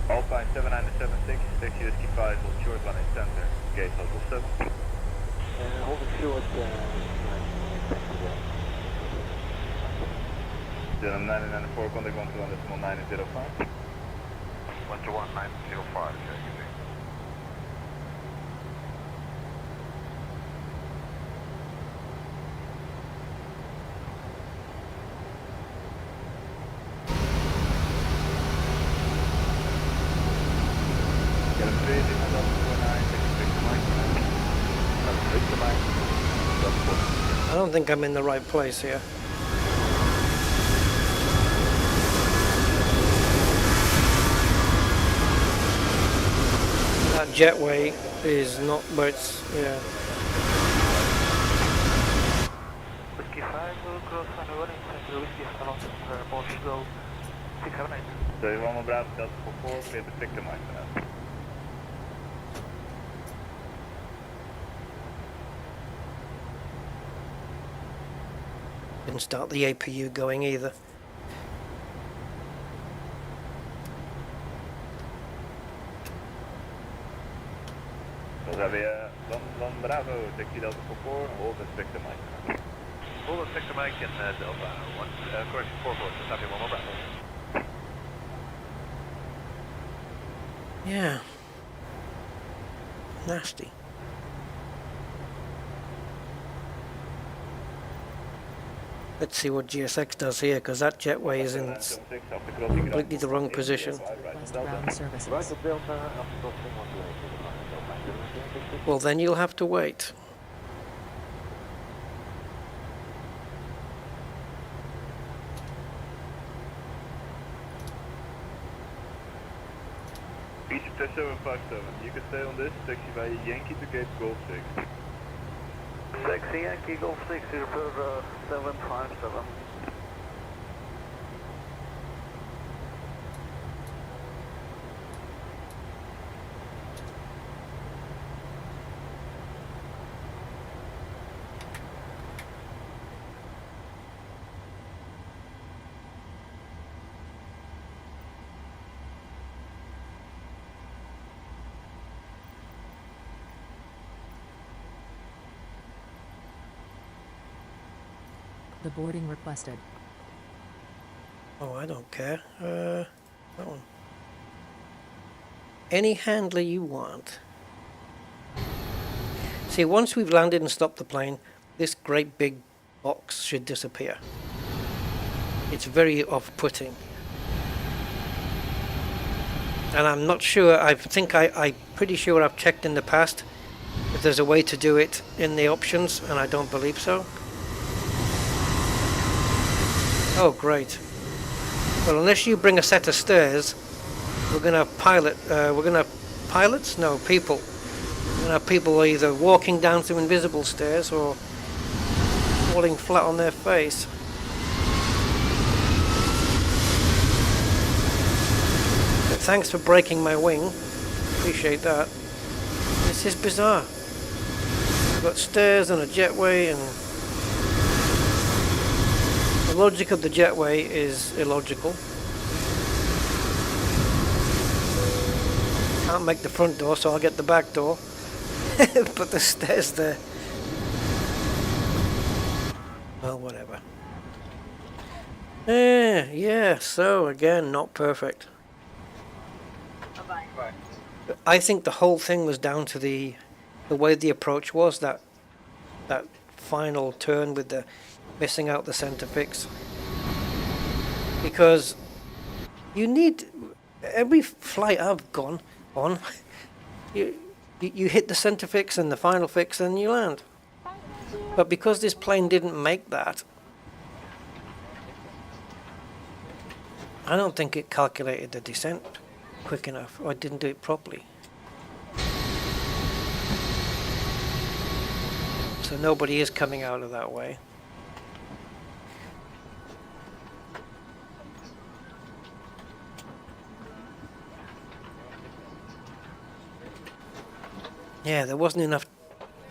Alpine 7976, taxi Whiskey 5, hold short 18 center, gate level 7. Holding short, 994, contact 121.905. 121.905, yeah, I don't think I'm in the right place here. That jetway is not, but it's, yeah. Whiskey 5, cross on the running, center Whiskey along 678. So you want to Bravo Delta 4, clear the victim line for now. Didn't start the APU going either. One Bravo, taxi Delta 44, hold and Spectre Mike. Hold and Spectre Mike and Delta 1, correction 44, copy 1 more Bravo. Yeah. Nasty. Let's see what GSX does here, because that jetway is in completely the wrong position. Request ground services. Well, then you'll have to wait. Each 757, you can stay on this, taxi by Yankee to gate Golf 6. Taxi Yankee Golf 6 here for 757. The boarding requested. Oh, I don't care. That one. Any handler you want. See, once we've landed and stopped the plane, this great big box should disappear. It's very off-putting. And I'm not sure, I'm pretty sure I've checked in the past if there's a way to do it in the options, and I don't believe so. Oh, great. Well, unless you bring a set of stairs, we're going to pilots? No, people. We're going to have people either walking down some invisible stairs or falling flat on their face. But thanks for breaking my wing. Appreciate that. This is bizarre. We've got stairs and a jetway, and the logic of the jetway is illogical. Can't make the front door, so I'll get the back door. But the stairs there. Well, whatever. Yeah, so again, not perfect. I think the whole thing was down to the way the approach was, that final turn with the missing out the center fix, because you need every flight I've gone on, you hit the center fix and the final fix and you land. But because this plane didn't make that, I don't think it calculated the descent quick enough, or it didn't do it properly. So nobody is coming out of that way. Yeah, there wasn't enough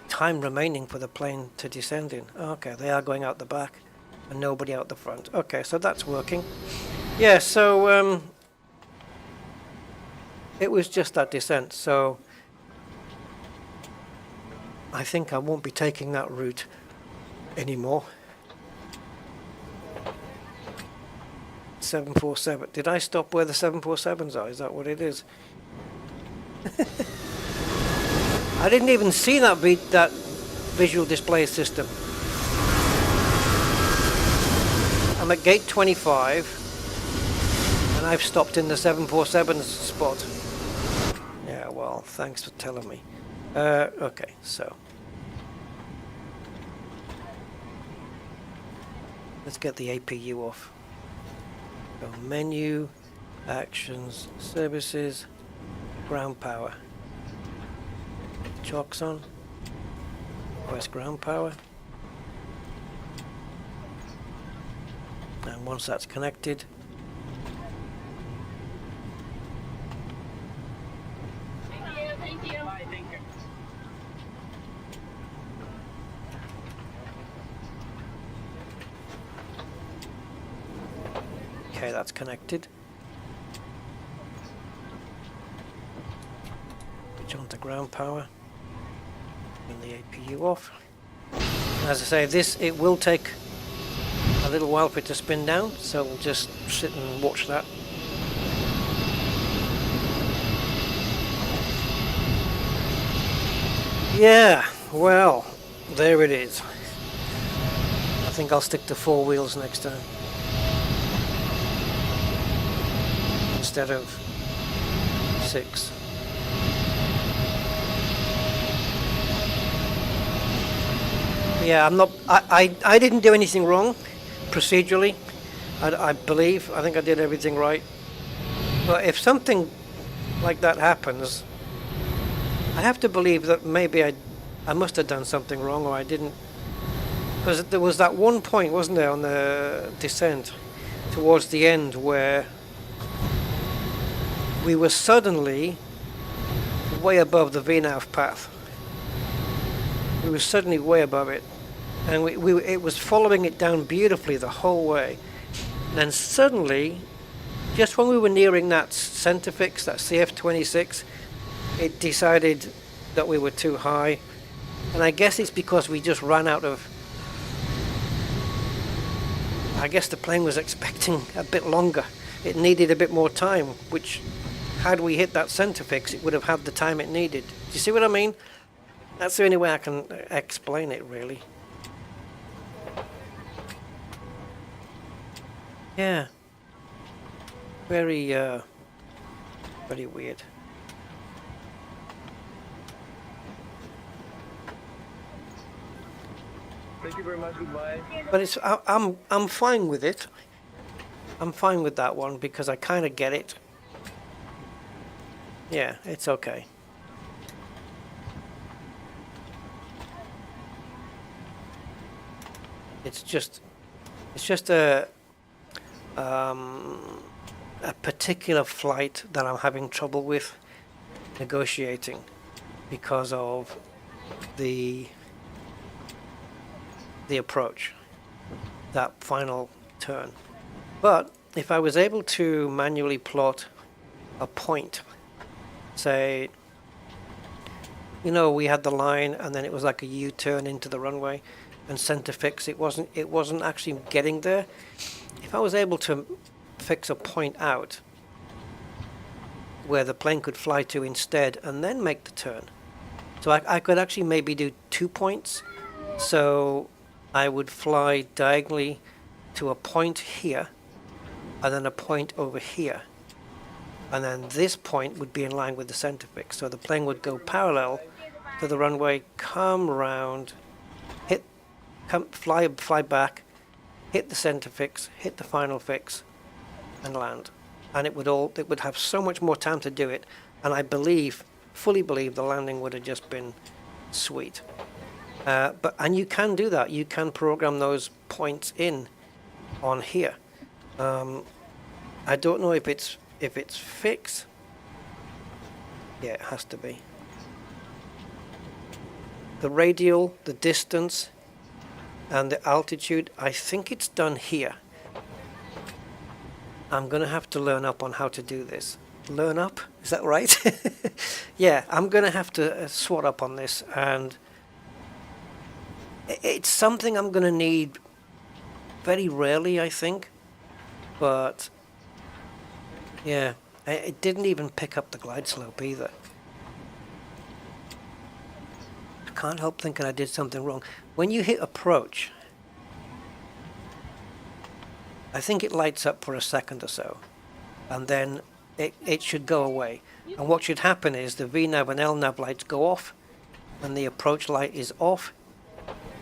time remaining for the plane to descend in. Okay, they are going out the back and nobody out the front. Okay, so that's working. Yeah, so it was just that descent, so I think I won't be taking that route anymore. 747. Did I stop where the 747s are? Is that what it is? I didn't even see that visual display system. I'm at gate 25 and I've stopped in the 747 spot. Yeah, well, thanks for telling me. Okay, so let's get the APU off. Go menu, actions, services, ground power. Chocks on. Request ground power. And once that's connected, Thank you. Okay, that's connected. Switch on to ground power. Turn the APU off. As I say, it will take a little while for it to spin down, so we'll just sit and watch that. Yeah, well, there it is. I think I'll stick to 4 wheels next time instead of 6. Yeah, I didn't do anything wrong procedurally. I believe. I think I did everything right. But if something like that happens, I have to believe that maybe I must have done something wrong, or I didn't. Because there was that one point, wasn't there, on the descent towards the end where we were suddenly way above the VNAV path. We were suddenly way above it, and it was following it down beautifully the whole way. And then suddenly, just when we were nearing that center fix, that CF26, it decided that we were too high. And I guess it's because we just ran out of... I guess the plane was expecting a bit longer. It needed a bit more time, which, had we hit that center fix, it would have had the time it needed. Do you see what I mean? That's the only way I can explain it, really. Yeah. Very weird. Thank you very much. Goodbye. But it's I'm fine with it. I'm fine with that one because I kind of get it. Yeah, it's okay. It's just a particular flight that I'm having trouble with negotiating because of the approach, that final turn. But if I was able to manually plot a point, say, you know, we had the line and then it was like a U-turn into the runway and center fix, it wasn't actually getting there. If I was able to fix a point out where the plane could fly to instead and then make the turn, so I could actually maybe do 2 points. So I would fly diagonally to a point here and then a point over here, and then this point would be in line with the center fix, so the plane would go parallel to the runway, come round, fly back, hit the center fix, hit the final fix, and land. And it would have so much more time to do it, and I fully believe the landing would have just been sweet. And you can do that. You can program those points in on here. I don't know if it's fixed. Yeah, it has to be. The radial, the distance, and the altitude, I think it's done here. I'm going to have to learn up on how to do this. Learn up? Is that right? Yeah, I'm going to have to swat up on this, and it's something I'm going to need very rarely, I think. But yeah, it didn't even pick up the glide slope either. I can't help thinking I did something wrong. When you hit approach, I think it lights up for a second or so, and then it should go away. And what should happen is the VNAV and LNAV lights go off, and the approach light is off,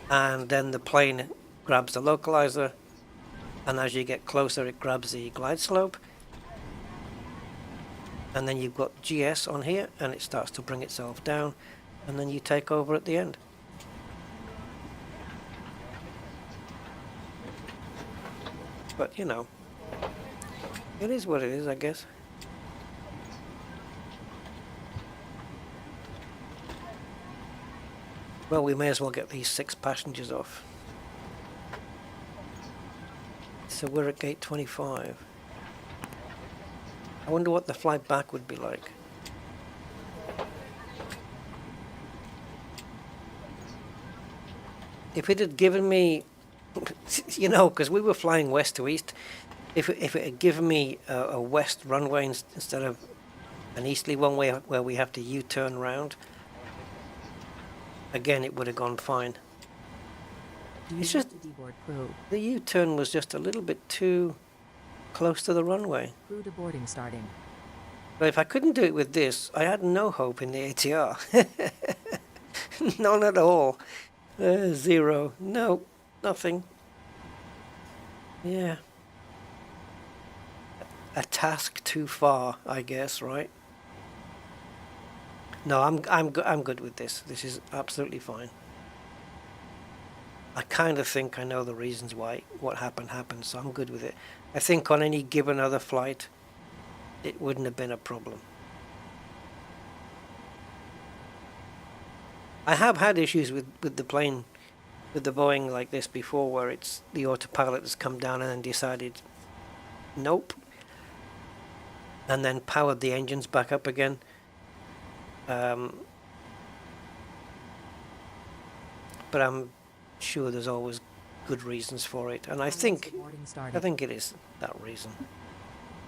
and then the plane grabs the localizer, and as you get closer it grabs the glide slope, and then you've got GS on here, and it starts to bring itself down, and then you take over at the end. But you know, it is what it is, I guess. Well, we may as well get these 6 passengers off. So we're at gate 25. I wonder what the flight back would be like. If it had given me, you know, because we were flying west to east, if it had given me a west runway instead of an easterly one way where we have to U-turn round, again it would have gone fine. It's just the U-turn was just a little bit too close to the runway. Crew to boarding starting. But if I couldn't do it with this, I had no hope in the ATR. None at all. Zero. No, nothing. Yeah. A task too far, I guess, right? No, I'm good with this. This is absolutely fine. I kind of think I know the reasons why what happened, so I'm good with it. I think on any given other flight, it wouldn't have been a problem. I have had issues with the plane, with the Boeing like this before, where it's the autopilot has come down and then decided, nope, and then powered the engines back up again. But I'm sure there's always good reasons for it, and I think it is that reason.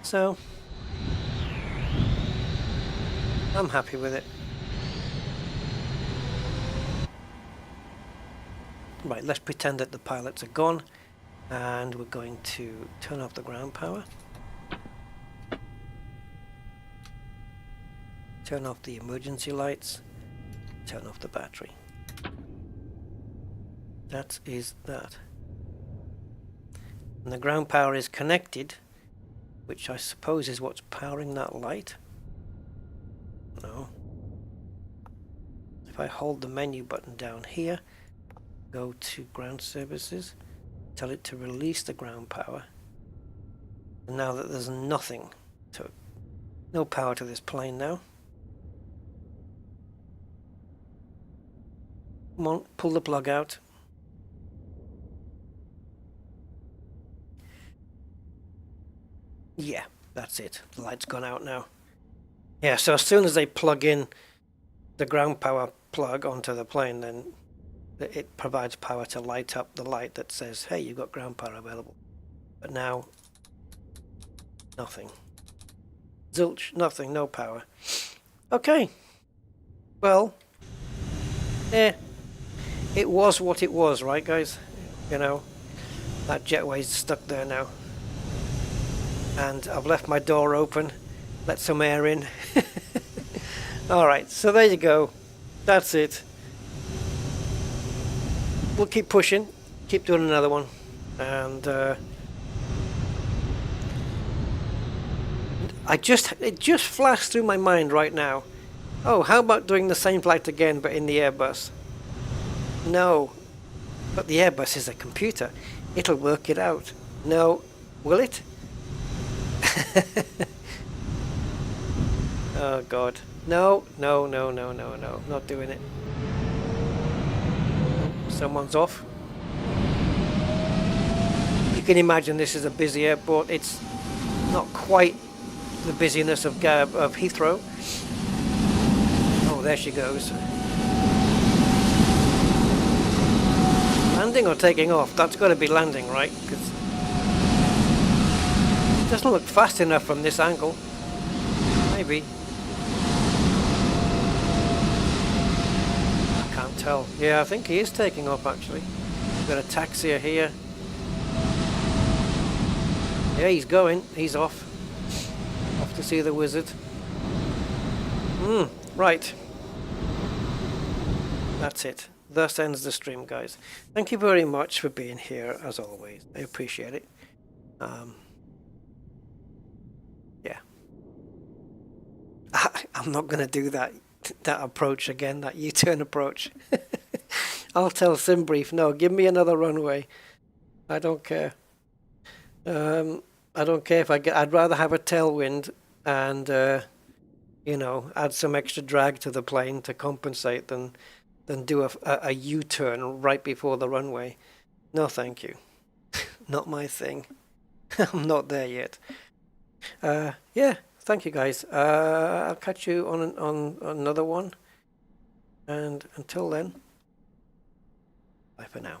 So I'm happy with it. Right, let's pretend that the pilots are gone, and we're going to turn off the ground power, turn off the emergency lights, turn off the battery. That is that. And the ground power is connected, which I suppose is what's powering that light. No. If I hold the menu button down here, go to ground services, tell it to release the ground power. And now that there's nothing to, no power to this plane now. Come on, pull the plug out. Yeah, that's it. The light's gone out now. Yeah, so as soon as they plug in the ground power plug onto the plane, then it provides power to light up the light that says, hey, you've got ground power available. But now, nothing. Zilch, nothing, no power. Okay. Well, it was what it was, right, guys? You know, that jetway's stuck there now. And I've left my door open, let some air in. Alright, so there you go. That's it. We'll keep pushing, keep doing another one. And it just flashed through my mind right now. Oh, how about doing the same flight again but in the Airbus? No, but the Airbus is a computer. It'll work it out. No, will it? Oh God, no, not doing it. Someone's off. You can imagine this is a busy airport. It's not quite the busyness of Heathrow. Oh, there she goes. Landing or taking off? That's got to be landing, right? Because it doesn't look fast enough from this angle. Maybe. I can't tell. Yeah, I think he is taking off actually. We've got a taxier here. Yeah, he's going. He's off. Off to see the wizard. Right. That's it. Thus ends the stream, guys. Thank you very much for being here, as always. I appreciate it. Yeah. I'm not going to do that approach again, that U-turn approach. I'll tell Simbrief, no, give me another runway. I don't care. I don't care if I'd rather have a tailwind and, you know, add some extra drag to the plane to compensate than do a U-turn right before the runway. No, thank you. Not my thing. I'm not there yet. Yeah, thank you guys. I'll catch you on another one. And until then, bye for now.